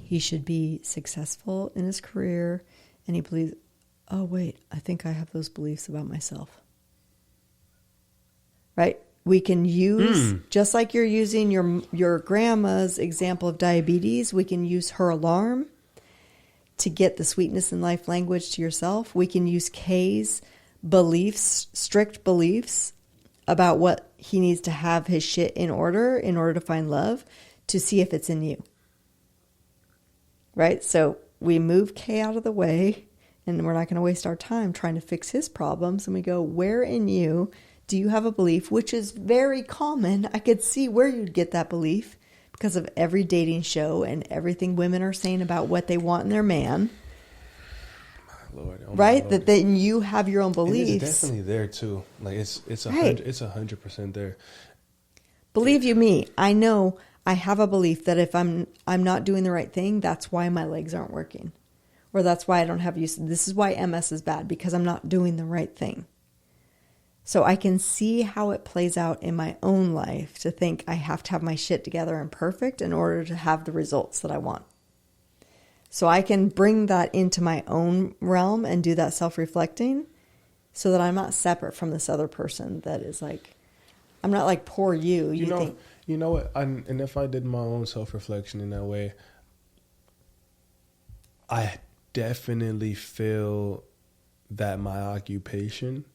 he should be successful in his career, and he believes, oh, wait, I think I have those beliefs about myself. Right? We can use, just like you're using your grandma's example of diabetes, we can use her alarm to get the sweetness in life language to yourself. We can use Kay's beliefs, strict beliefs about what he needs to have his shit in order to find love, to see if it's in you. Right? So we move Kay out of the way, and we're not going to waste our time trying to fix his problems. And we go, where in you do you have a belief, which is very common? I could see where you'd get that belief because of every dating show and everything women are saying about what they want in their man. My Lord, right? Lord. That then you have your own beliefs. And it's definitely there too. Like it's 100% there. Believe you me, I know I have a belief that if I'm not doing the right thing, that's why my legs aren't working. Or that's why I don't have use. This is why MS is bad, because I'm not doing the right thing. So I can see how it plays out in my own life to think I have to have my shit together and perfect in order to have the results that I want. So I can bring that into my own realm and do that self-reflecting so that I'm not separate from this other person that is like, I'm not like, poor you. You know what? And if I did my own self-reflection in that way, I definitely feel that my occupation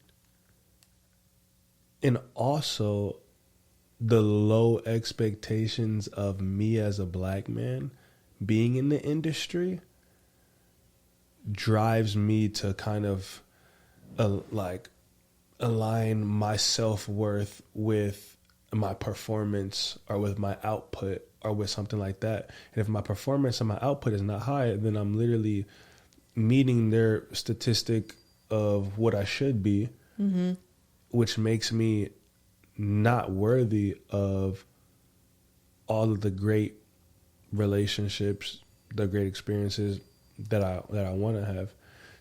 and also the low expectations of me as a black man being in the industry drives me to kind of like align my self-worth with my performance or with my output or with something like that. And if my performance and my output is not high, then I'm literally meeting their statistic of what I should be, which makes me not worthy of all of the great relationships, the great experiences that I want to have.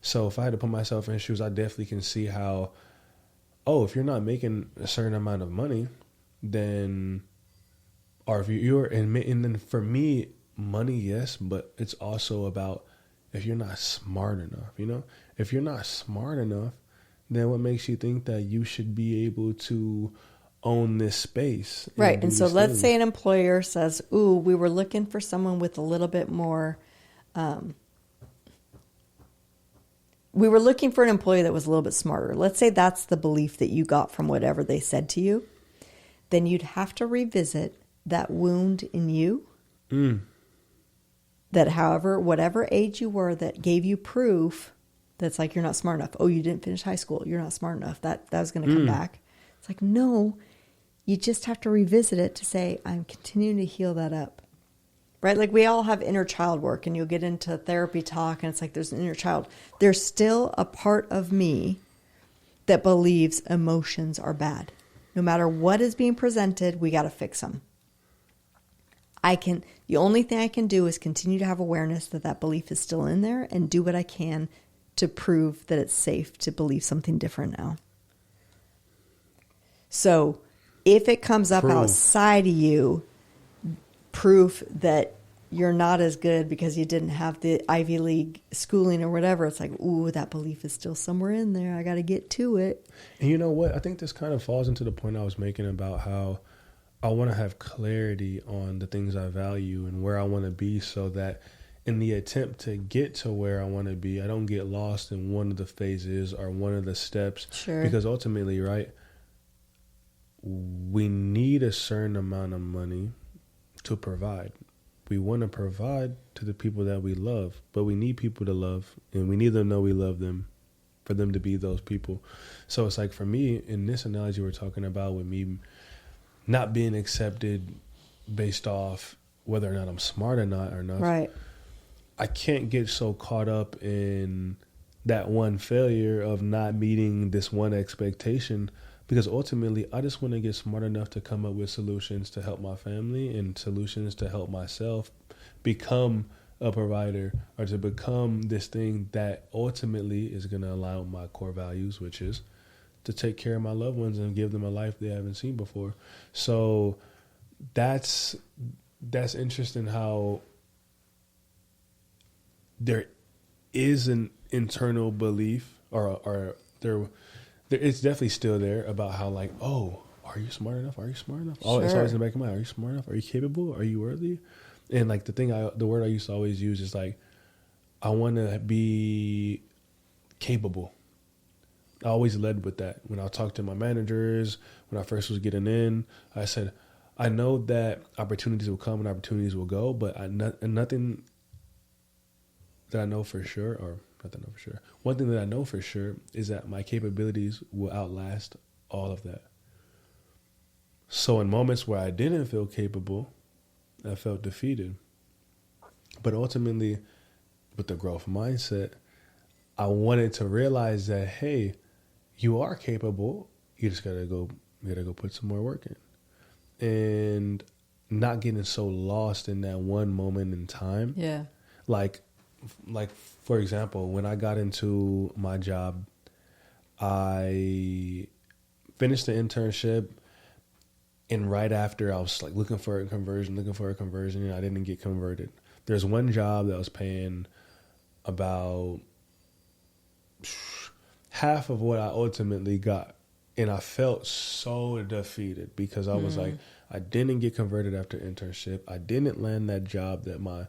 So if I had to put myself in shoes, I definitely can see how, if you're not making a certain amount of money, then, or if you're, and then for me, money, yes, but it's also about if you're not smart enough, if you're not smart enough, then what makes you think that you should be able to own this space? Right. And so let's say an employer says, ooh, we were looking for someone with a little bit more, we were looking for an employee that was a little bit smarter. Let's say that's the belief that you got from whatever they said to you. Then you'd have to revisit that wound in you. That however, whatever age you were that gave you proof that's like, you're not smart enough. Oh, you didn't finish high school. You're not smart enough. That was going to come back. It's like, no, you just have to revisit it to say, I'm continuing to heal that up. Right? Like we all have inner child work, and you'll get into therapy talk and it's like, there's an inner child. There's still a part of me that believes emotions are bad. No matter what is being presented, we got to fix them. The only thing I can do is continue to have awareness that that belief is still in there and do what I can to prove that it's safe to believe something different now. So if it comes up outside of you, proof that you're not as good because you didn't have the Ivy League schooling or whatever, it's like, ooh, that belief is still somewhere in there. I got to get to it. And you know what? I think this kind of falls into the point I was making about how I want to have clarity on the things I value and where I want to be, so that in the attempt to get to where I want to be, I don't get lost in one of the phases or one of the steps. Sure. Because ultimately, right, we need a certain amount of money to provide. We want to provide to the people that we love, but we need people to love, and we need them to know we love them for them to be those people. So it's like, for me, in this analogy we're talking about, with me not being accepted based off whether or not I'm smart or not enough. Right. I can't get so caught up in that one failure of not meeting this one expectation, because ultimately I just want to get smart enough to come up with solutions to help my family and solutions to help myself become a provider, or to become this thing that ultimately is going to align with my core values, which is to take care of my loved ones and give them a life they haven't seen before. So that's interesting how there is an internal belief, or there it's definitely still there, about how, like, oh, are you smart enough? Are you smart enough? Oh, it's always in the back of my mind. Are you smart enough? Are you capable? Are you worthy? And like the word I used to always use is like, I want to be capable. I always led with that. When I talked to my managers, when I first was getting in, I said, I know that opportunities will come and opportunities will go, but nothing that I know for sure, or not that I know for sure. One thing that I know for sure is that my capabilities will outlast all of that. So in moments where I didn't feel capable, I felt defeated. But ultimately, with the growth mindset, I wanted to realize that, hey, you are capable. You just gotta go put some more work in, and not getting so lost in that one moment in time. Yeah. Like for example, when I got into my job, I finished the internship, and right after I was like looking for a conversion, and I didn't get converted. There's one job that was paying about half of what I ultimately got. And I felt so defeated because I was like, I didn't get converted after internship. I didn't land that job that my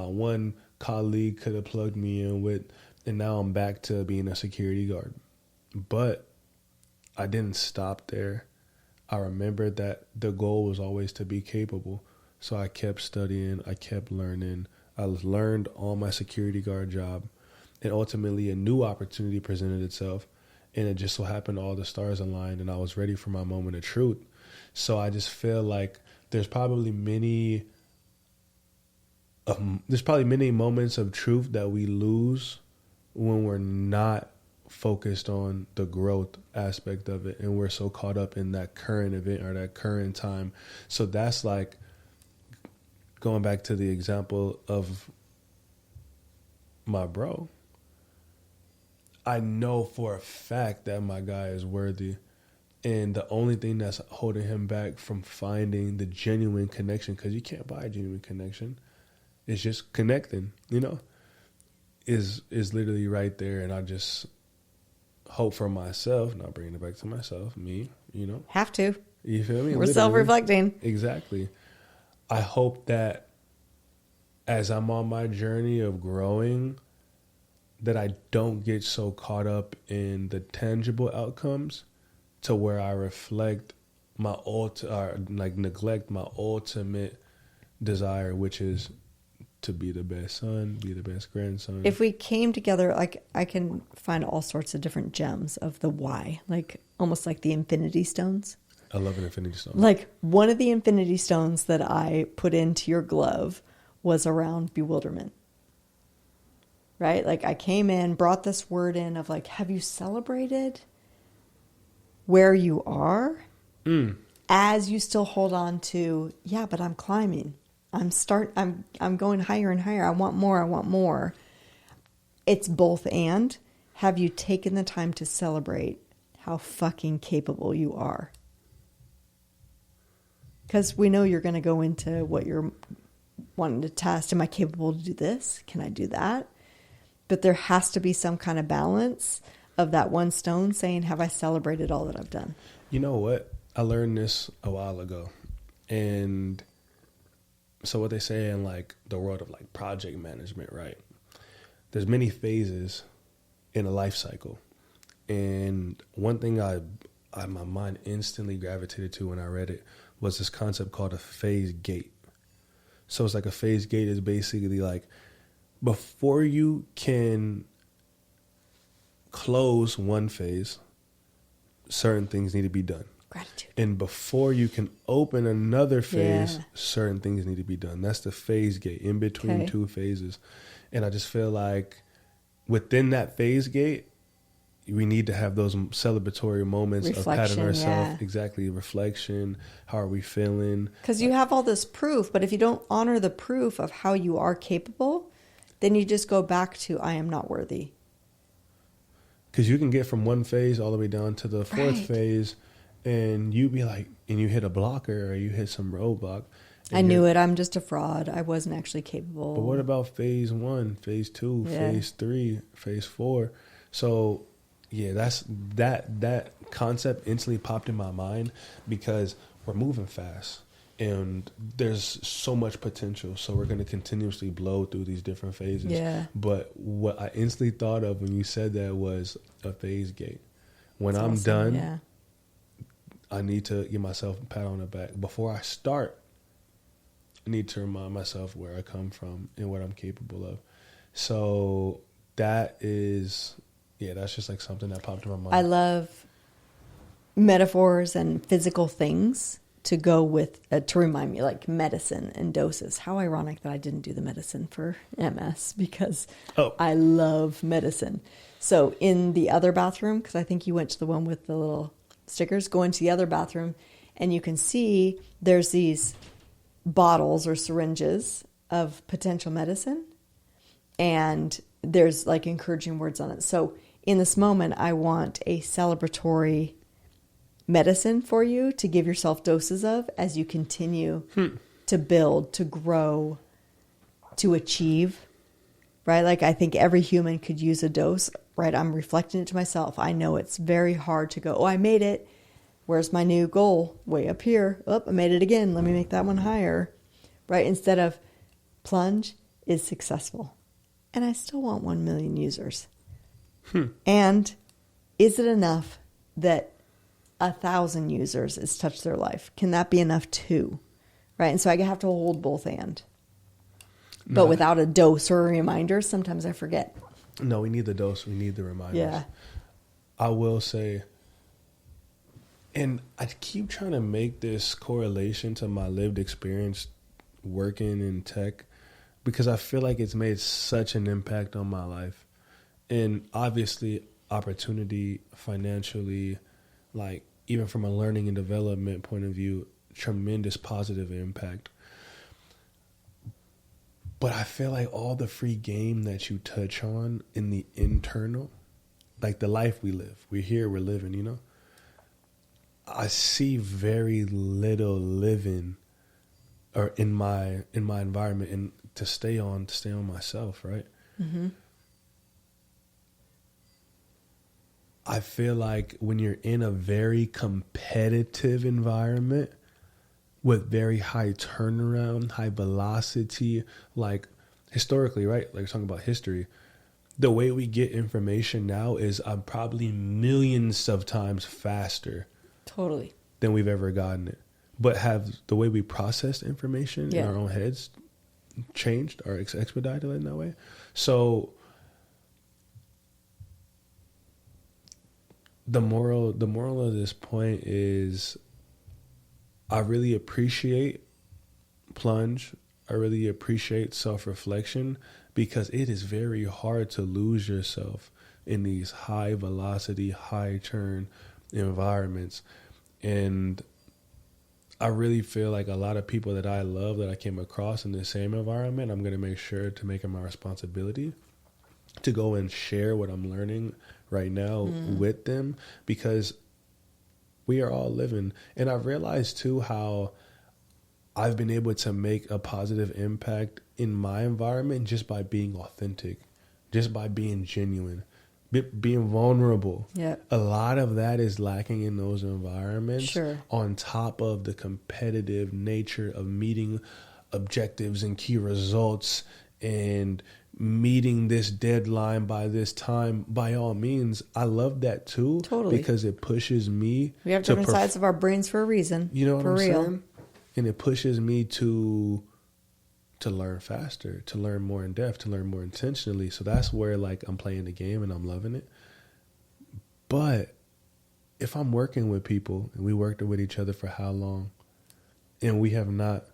one colleague could have plugged me in with. And now I'm back to being a security guard. But I didn't stop there. I remembered that the goal was always to be capable. So I kept studying, I kept learning. I learned on my security guard job, and ultimately a new opportunity presented itself, and it just so happened all the stars aligned and I was ready for my moment of truth. So I just feel like there's probably many moments of truth that we lose when we're not focused on the growth aspect of it, and we're so caught up in that current event or that current time. So that's like going back to the example of my bro. I know for a fact that my guy is worthy, and the only thing that's holding him back from finding the genuine connection, because you can't buy a genuine connection, it's just connecting, is literally right there. And I just hope for myself, not bringing it back to myself, me, Have to. You feel me? We're Literally. self-reflecting. Exactly. I hope that as I'm on my journey of growing, that I don't get so caught up in the tangible outcomes to where I reflect my neglect my ultimate desire, which is to be the best son, be the best grandson. If we came together, like I can find all sorts of different gems of the why, like almost like the infinity stones. I love an infinity stone. Like one of the infinity stones that I put into your glove was around bewilderment. Right? Like I came in, brought this word in of like, have you celebrated where you are as you still hold on to, yeah, but I'm climbing. I'm going higher and higher. I want more. It's both and. Have you taken the time to celebrate how fucking capable you are? Because we know you're going to go into what you're wanting to test. Am I capable to do this? Can I do that? But there has to be some kind of balance of that one stone saying, have I celebrated all that I've done? You know what? I learned this a while ago. And so what they say in like the world of like project management, right? There's many phases in a life cycle. And one thing my mind instantly gravitated to when I read it was this concept called a phase gate. So it's like a phase gate is basically like, before you can close one phase, certain things need to be done. Gratitude. And before you can open another phase, certain things need to be done. That's the phase gate, in between two phases. And I just feel like within that phase gate, we need to have those celebratory moments of patting ourselves. Yeah. Exactly. Reflection. How are we feeling? Because you have all this proof, but if you don't honor the proof of how you are capable, then you just go back to, I am not worthy. Because you can get from one phase all the way down to the fourth phase, and you be like, and you hit a blocker or you hit some roadblock. I knew it. I'm just a fraud. I wasn't actually capable. But what about phase 1, phase 2, phase 3, phase 4? So, yeah, that's that concept instantly popped in my mind because we're moving fast. And there's so much potential. So we're going to continuously blow through these different phases. Yeah. But what I instantly thought of when you said that was a phase gate. When I'm done, I need to give myself a pat on the back. Before I start, I need to remind myself where I come from and what I'm capable of. So that is, that's just like something that popped in my mind. I love metaphors and physical things to go with, to remind me, like medicine and doses. How ironic that I didn't do the medicine for MS because I love medicine. So in the other bathroom, because I think you went to the one with the little stickers, go into the other bathroom and you can see there's these bottles or syringes of potential medicine and there's like encouraging words on it. So in this moment, I want a celebratory medicine for you to give yourself doses of as you continue to build, to grow, to achieve, right? Like I think every human could use a dose, right? I'm reflecting it to myself. I know it's very hard to go, I made it. Where's my new goal? Way up here. I made it again. Let me make that one higher, right? Instead of Plunge is successful. And I still want 1 million users. And is it enough that 1,000 users it's touched their life. Can that be enough too? Right? And so I have to hold both and. But without a dose or a reminder, sometimes I forget. No, we need the dose. We need the reminders. Yeah. I will say, and I keep trying to make this correlation to my lived experience working in tech, because I feel like it's made such an impact on my life. And obviously, opportunity, financially, like even from a learning and development point of view, tremendous positive impact. But I feel like all the free game that you touch on in the internal, like the life we live, we're here, we're living, you know? I see very little living or in my environment, and to stay on myself, right? Mm-hmm. I feel like when you're in a very competitive environment with very high turnaround, high velocity, like historically, right? Like we're talking about history. The way we get information now is probably millions of times faster. Totally. Than we've ever gotten it. But have the way we process information in our own heads changed or expedited in that way? So the moral of this point is I really appreciate Plunge. I really appreciate self-reflection, because it is very hard to lose yourself in these high velocity, high turn environments. And I really feel like a lot of people that I love that I came across in the same environment, I'm going to make sure to make it my responsibility to go and share what I'm learning right now with them, because we are all living. And I've realized too how I've been able to make a positive impact in my environment just by being authentic, just by being genuine, being vulnerable. Yeah. A lot of that is lacking in those environments. Sure. On top of the competitive nature of meeting objectives and key results and meeting this deadline by this time. By all means, I love that too. Totally. Because it pushes me. We have different sides of our brains for a reason. You know what I'm real. saying? And it pushes me to learn faster, to learn more in depth, to learn more intentionally. So that's where like I'm playing the game and I'm loving it. But if I'm working with people and we worked with each other for how long and we have not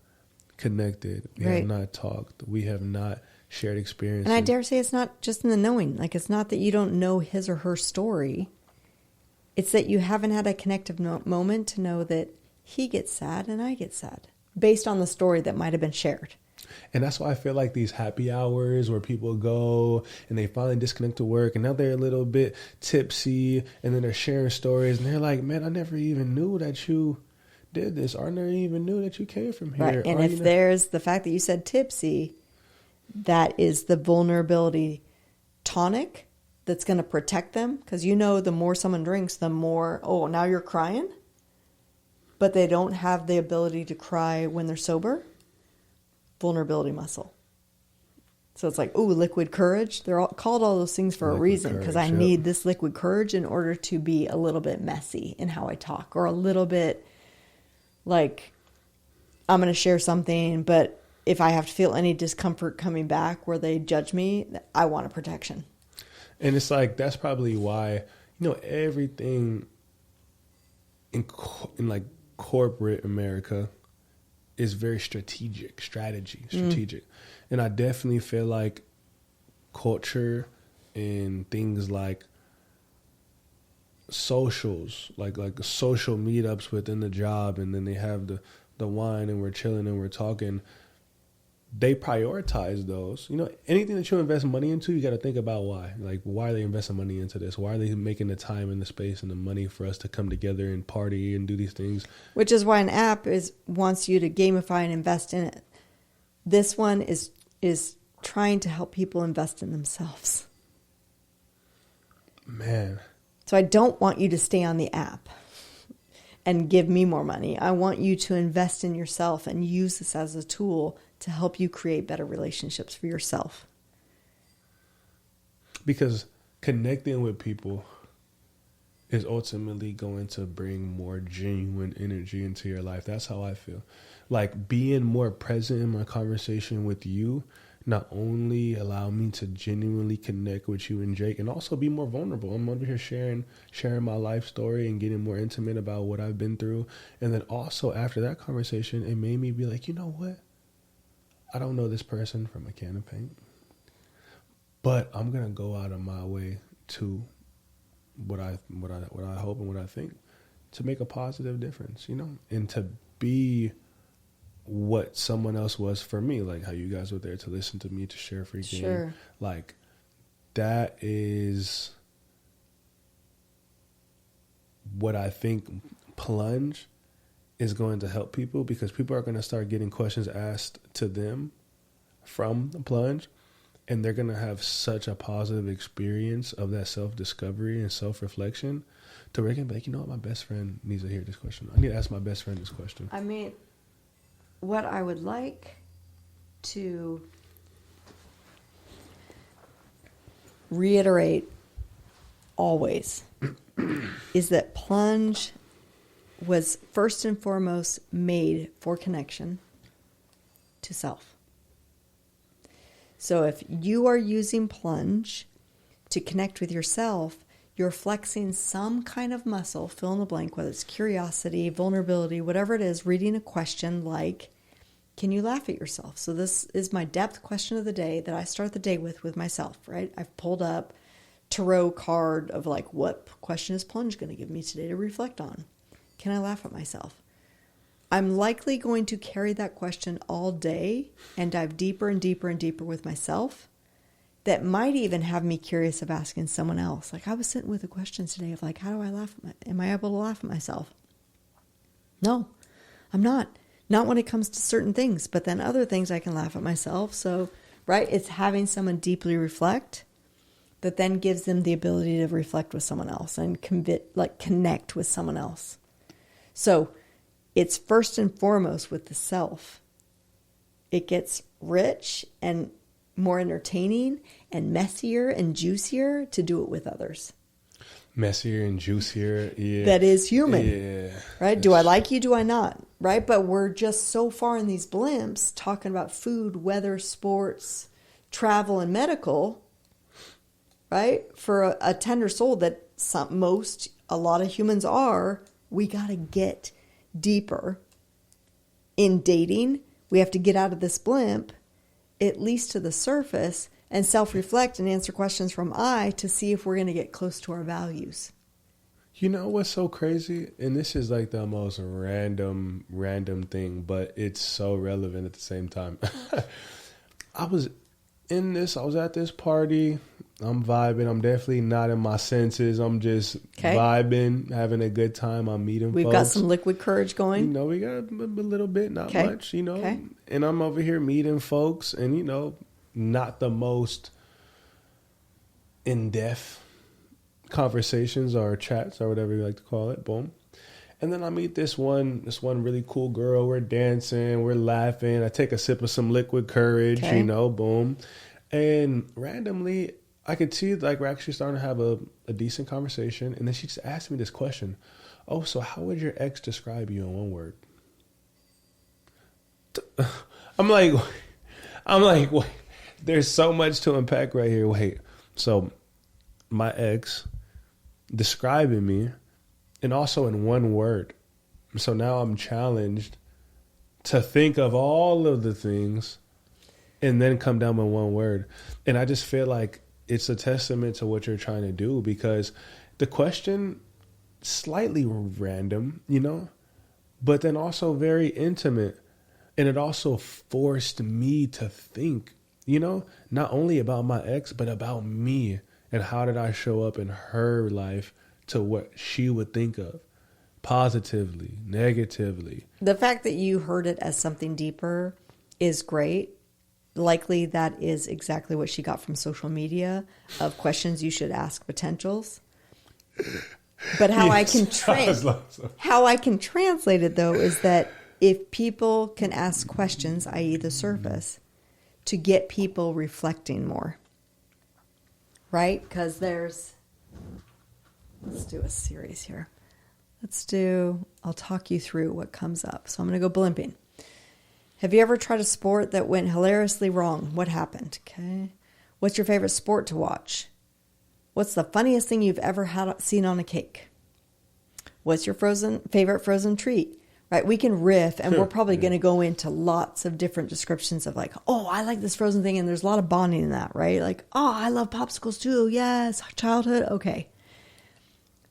connected, we have not talked, we have not shared experiences. And I dare say it's not just in the knowing. Like, it's not that you don't know his or her story. It's that you haven't had a connective moment to know that he gets sad and I get sad based on the story that might have been shared. And that's why I feel like these happy hours where people go and they finally disconnect to work and now they're a little bit tipsy and then they're sharing stories and they're like, man, I never even knew that you did this, or I never even knew that you came from here. Right. And if there's the fact that you said tipsy, that is the vulnerability tonic that's going to protect them. Because you know, the more someone drinks, the more, oh, now you're crying. But they don't have the ability to cry when they're sober. Vulnerability muscle. So it's like, ooh, liquid courage. They're all called all those things for a reason, because I need this liquid courage in order to be a little bit messy in how I talk, or a little bit like I'm going to share something, but if I have to feel any discomfort coming back where they judge me, I want a protection. And it's like, that's probably why, you know, everything in like corporate America is very strategic. And I definitely feel like culture and things like socials, like social meetups within the job, and then they have the wine and we're chilling and we're talking, they prioritize those. You know, anything that you invest money into, you got to think about why. Like, why are they investing money into this? Why are they making the time and the space and the money for us to come together and party and do these things? Which is why an app wants you to gamify and invest in it. This one is trying to help people invest in themselves. Man. So I don't want you to stay on the app and give me more money. I want you to invest in yourself and use this as a tool to help you create better relationships for yourself. Because connecting with people is ultimately going to bring more genuine energy into your life. That's how I feel. Like being more present in my conversation with you not only allow me to genuinely connect with you and Jake, and also be more vulnerable. I'm over here sharing my life story and getting more intimate about what I've been through. And then also after that conversation, it made me be like, you know what? I don't know this person from a can of paint, but I'm gonna go out of my way to what I hope and what I think to make a positive difference, you know, and to be what someone else was for me, like how you guys were there to listen to me, to share freaking, Sure. like that is what I think Plunge is going to help people, because people are going to start getting questions asked to them from the Plunge, and they're going to have such a positive experience of that self-discovery and self-reflection to where they can be like, you know what, my best friend needs to hear this question. I need to ask my best friend this question. I mean, what I would like to reiterate always is that Plunge was first and foremost made for connection to self. So if you are using Plunge to connect with yourself, you're flexing some kind of muscle, fill in the blank, whether it's curiosity, vulnerability, whatever it is, reading a question like, can you laugh at yourself? So this is my depth question of the day that I start the day with myself, right? I've pulled up tarot card of like, what question is Plunge going to give me today to reflect on? Can I laugh at myself? I'm likely going to carry that question all day and dive deeper and deeper and deeper with myself. That might even have me curious of asking someone else. Like I was sitting with a question today of like, how do I laugh? Am I able to laugh at myself? No, I'm not. Not when it comes to certain things, but then other things I can laugh at myself. So, right, it's having someone deeply reflect that then gives them the ability to reflect with someone else and connect with someone else. So it's first and foremost with the self. It gets rich and more entertaining and messier and juicier to do it with others. Messier and juicier, yeah. That is human, yeah. right? Do I like you? Do I not? Right? But we're just so far in these blimps talking about food, weather, sports, travel, and medical, right? For a tender soul that a lot of humans are, we got to get deeper in dating. We have to get out of this blimp, at least to the surface, and self-reflect and answer questions from I to see if we're going to get close to our values. You know what's so crazy? And this is like the most random thing, but it's so relevant at the same time. I was at this party. I'm vibing. I'm definitely not in my senses. I'm just vibing, having a good time. I'm meeting We've folks. got some liquid courage going. You know, we got a little bit, not much, you know. Okay. And I'm over here meeting folks and, you know, not the most in-depth conversations or chats or whatever you like to call it. Boom. And then I meet this one really cool girl. We're dancing, we're laughing. I take a sip of some liquid courage, you know, boom. And randomly, I could see like we're actually starting to have a decent conversation. And then she just asked me this question. Oh, so how would your ex describe you in one word? I'm like, wait, there's so much to unpack right here. Wait, so my ex describing me and also in one word. So now I'm challenged to think of all of the things and then come down with one word. And I just feel like it's a testament to what you're trying to do, because the question slightly random, you know, but then also very intimate. And it also forced me to think, you know, not only about my ex, but about me and how did I show up in her life to what she would think of positively, negatively. The fact that you heard it as something deeper is great. Likely that is exactly what she got from social media of questions you should ask potentials. But how I can translate it though is that if people can ask questions, i.e. the surface, to get people reflecting more, right? Because there's Let's do a series here. I'll talk you through what comes up. So I'm going to go blimping. Have you ever tried a sport that went hilariously wrong? What happened? Okay. What's your favorite sport to watch? What's the funniest thing you've ever seen on a cake? What's your favorite frozen treat? Right? We can riff, and we're probably going to go into lots of different descriptions of like, oh, I like this frozen thing, and there's a lot of bonding in that, right? Like, oh, I love popsicles too. Yes, childhood. Okay.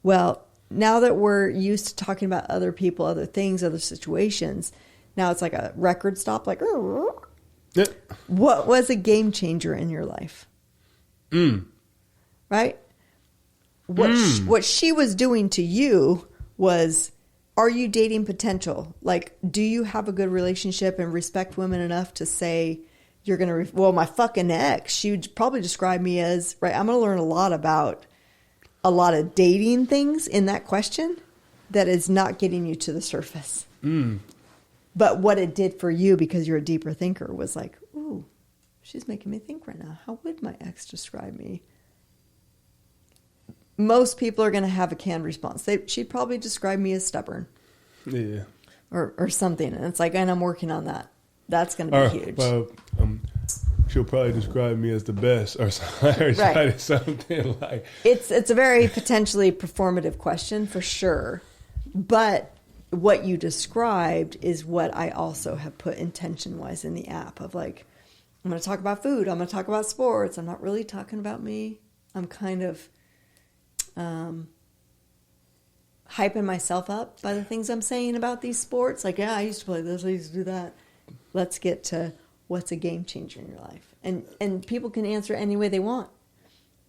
Well, now that we're used to talking about other people, other things, other situations, now it's like a record stop, like, what was a game changer in your life? Right? What she was doing to you was, are you dating potential? Like, do you have a good relationship and respect women enough to say you're going to, well, my fucking ex, she would probably describe me as, right, I'm going to learn a lot about a lot of dating things in that question that is not getting you to the surface. But what it did for you, because you're a deeper thinker, was like, ooh, she's making me think right now. How would my ex describe me? Most people are going to have a canned response. She'd probably describe me as stubborn. Yeah. Or something. And it's like, and I'm working on that. That's going to be huge. Well, she'll probably describe me as the best or something like. It's a very potentially performative question for sure. But what you described is what I also have put intention-wise in the app of like, I'm going to talk about food. I'm going to talk about sports. I'm not really talking about me. I'm kind of hyping myself up by the things I'm saying about these sports. Like, yeah, I used to play this. I used to do that. Let's get to what's a game changer in your life. And people can answer any way they want,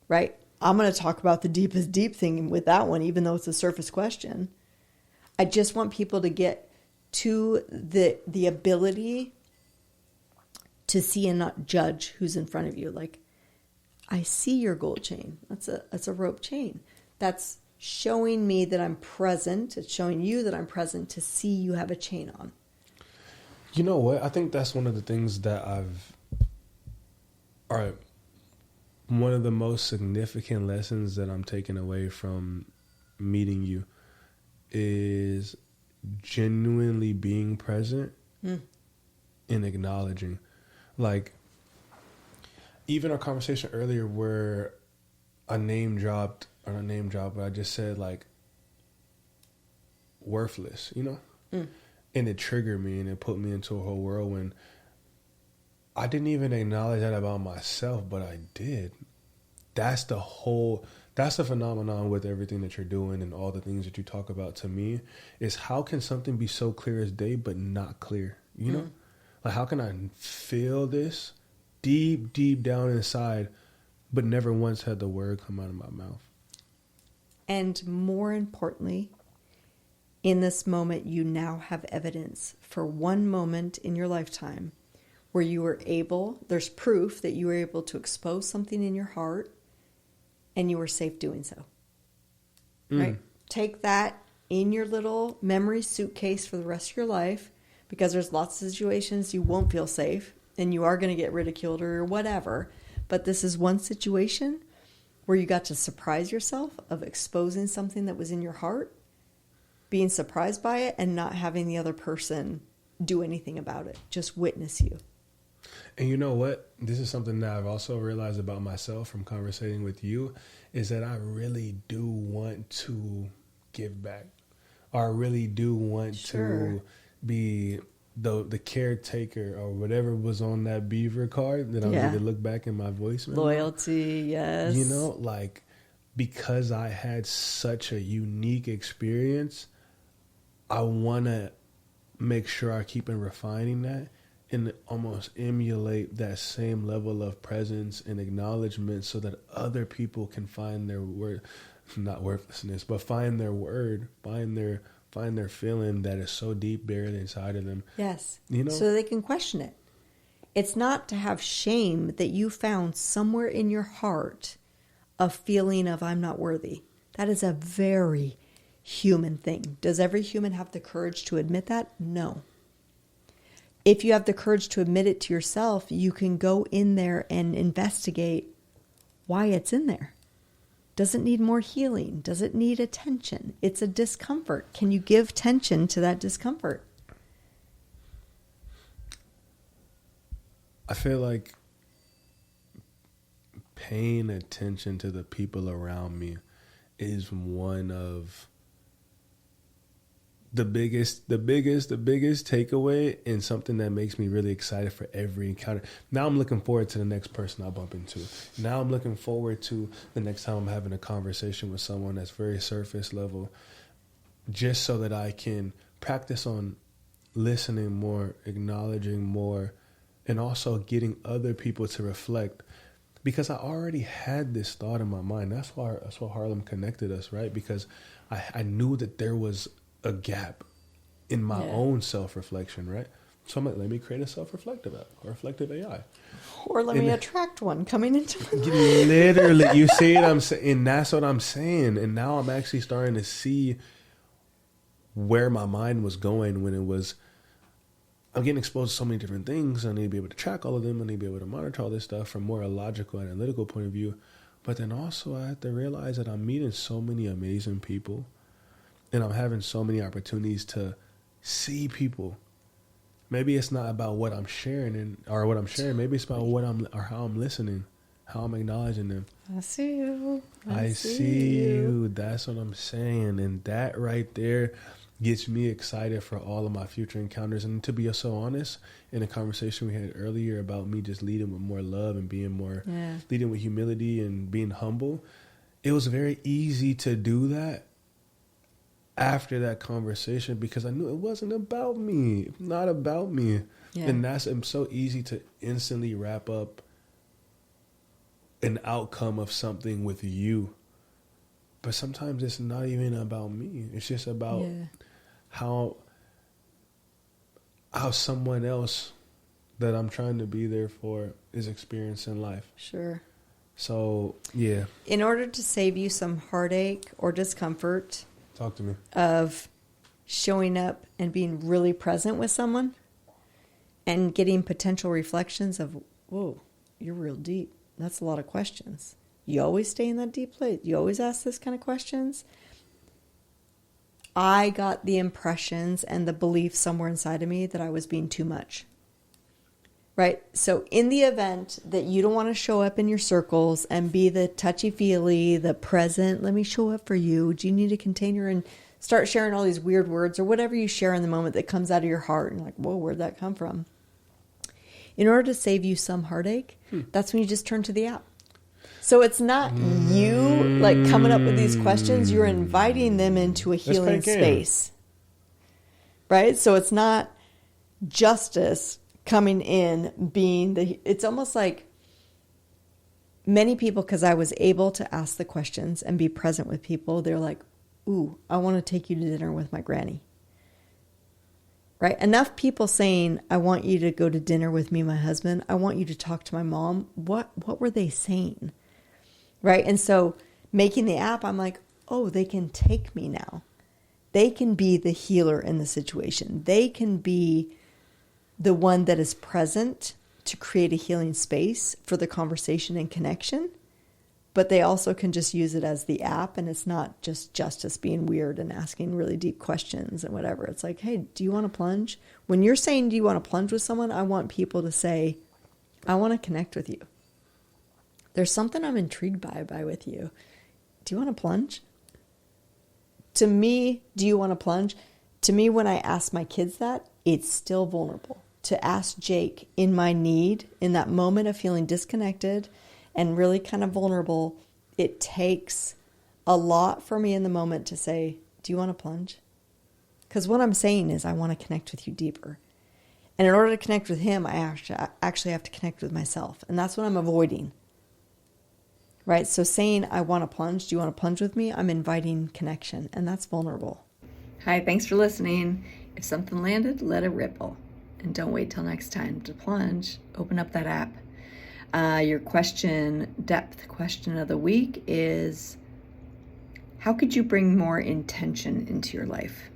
right? I'm going to talk about the deepest deep thing with that one, even though it's a surface question. I just want people to get to the ability to see and not judge who's in front of you. Like, I see your gold chain. That's a rope chain. That's showing me that I'm present. It's showing you that I'm present to see you have a chain on. You know what? I think that's one of the things that one of the most significant lessons that I'm taking away from meeting you is genuinely being present and acknowledging. Like, even our conversation earlier where I but I just said like worthless, you know? And it triggered me and it put me into a whole whirlwind. I didn't even acknowledge that about myself, but I did. That's the phenomenon with everything that you're doing and all the things that you talk about to me is how can something be so clear as day but not clear, you know? Like, how can I feel this deep, deep down inside but never once had the word come out of my mouth? And more importantly, in this moment, you now have evidence for one moment in your lifetime where you were able, there's proof that you were able to expose something in your heart and you were safe doing so. Right? Take that in your little memory suitcase for the rest of your life, because there's lots of situations you won't feel safe and you are going to get ridiculed or whatever. But this is one situation where you got to surprise yourself of exposing something that was in your heart, being surprised by it, and not having the other person do anything about it, just witness you. And you know what? This is something that I've also realized about myself from conversating with you, is that I really do want to give back. Or I really do want to be the caretaker or whatever was on that beaver card that I need to look back in my voicemail. Loyalty, yes. You know, like, because I had such a unique experience, I want to make sure I keep on refining that and almost emulate that same level of presence and acknowledgement so that other people can find their word, not worthlessness, but find their word, find their feeling that is so deep buried inside of them. Yes. You know? So they can question it. It's not to have shame that you found somewhere in your heart a feeling of I'm not worthy. That is a very human thing. Does every human have the courage to admit that? No. If you have the courage to admit it to yourself, you can go in there and investigate why it's in there. Does it need more healing? Does it need attention? It's a discomfort. Can you give tension to that discomfort? I feel like paying attention to the people around me is one of the biggest takeaway, and something that makes me really excited for every encounter. Now I'm looking forward to the next person I bump into. Now I'm looking forward to the next time I'm having a conversation with someone that's very surface level, just so that I can practice on listening more, acknowledging more, and also getting other people to reflect. Because I already had this thought in my mind. That's why Harlem connected us, right? Because I knew that there was a gap in my own self-reflection, right? So I'm like, let me create a self-reflective app, or reflective AI. Or let me attract one coming into my life. Literally, you see what I'm saying? And that's what I'm saying. And now I'm actually starting to see where my mind was going when it was, I'm getting exposed to so many different things. I need to be able to track all of them. I need to be able to monitor all this stuff from more a logical, analytical point of view. But then also I have to realize that I'm meeting so many amazing people, and I'm having so many opportunities to see people. Maybe it's not about what I'm sharing or what I'm sharing. Maybe it's about how I'm listening, how I'm acknowledging them. I see you. I see you. That's what I'm saying. And that right there gets me excited for all of my future encounters. And to be so honest, in a conversation we had earlier about me just leading with more love and being more, leading with humility and being humble, it was very easy to do that after that conversation, because I knew it wasn't about me, not about me. Yeah. And it's so easy to instantly wrap up an outcome of something with you. But sometimes it's not even about me. It's just about how someone else that I'm trying to be there for is experiencing life. Sure. So, yeah. In order to save you some heartache or discomfort, talk to me, of showing up and being really present with someone and getting potential reflections of, whoa, you're real deep. That's a lot of questions. You always stay in that deep place. You always ask this kind of questions. I got the impressions and the belief somewhere inside of me that I was being too much. Right? So in the event that you don't want to show up in your circles and be the touchy-feely, the present, let me show up for you. Do you need a container? And start sharing all these weird words or whatever you share in the moment that comes out of your heart. And like, whoa, where'd that come from? In order to save you some heartache, that's when you just turn to the app. So it's not you like coming up with these questions. You're inviting them into a healing space. Right? So it's not Justice coming in being it's almost like many people, because I was able to ask the questions and be present with people, they're like, ooh, I want to take you to dinner with my granny. Right? Enough people saying, I want you to go to dinner with me, my husband. I want you to talk to my mom. What were they saying? Right? And so making the app, I'm like, oh, they can take me now. They can be the healer in the situation. They can be the one that is present to create a healing space for the conversation and connection. But they also can just use it as the app, and it's not just Justice being weird and asking really deep questions and whatever. It's like, hey, do you want to plunge? When you're saying, do you want to plunge with someone? I want people to say, I want to connect with you. There's something I'm intrigued by with you. Do you want to plunge? To me, do you want to plunge? To me, when I ask my kids that, it's still vulnerable. To ask Jake in my need, in that moment of feeling disconnected and really kind of vulnerable, it takes a lot for me in the moment to say, do you want to plunge? Because what I'm saying is I want to connect with you deeper. And in order to connect with him, I actually have to connect with myself. And that's what I'm avoiding. Right? So saying I want to plunge, do you want to plunge with me? I'm inviting connection, and that's vulnerable. Hi, thanks for listening. If something landed, let it ripple. And don't wait till next time to plunge. Open up that app. Your depth question of the week is, how could you bring more intention into your life?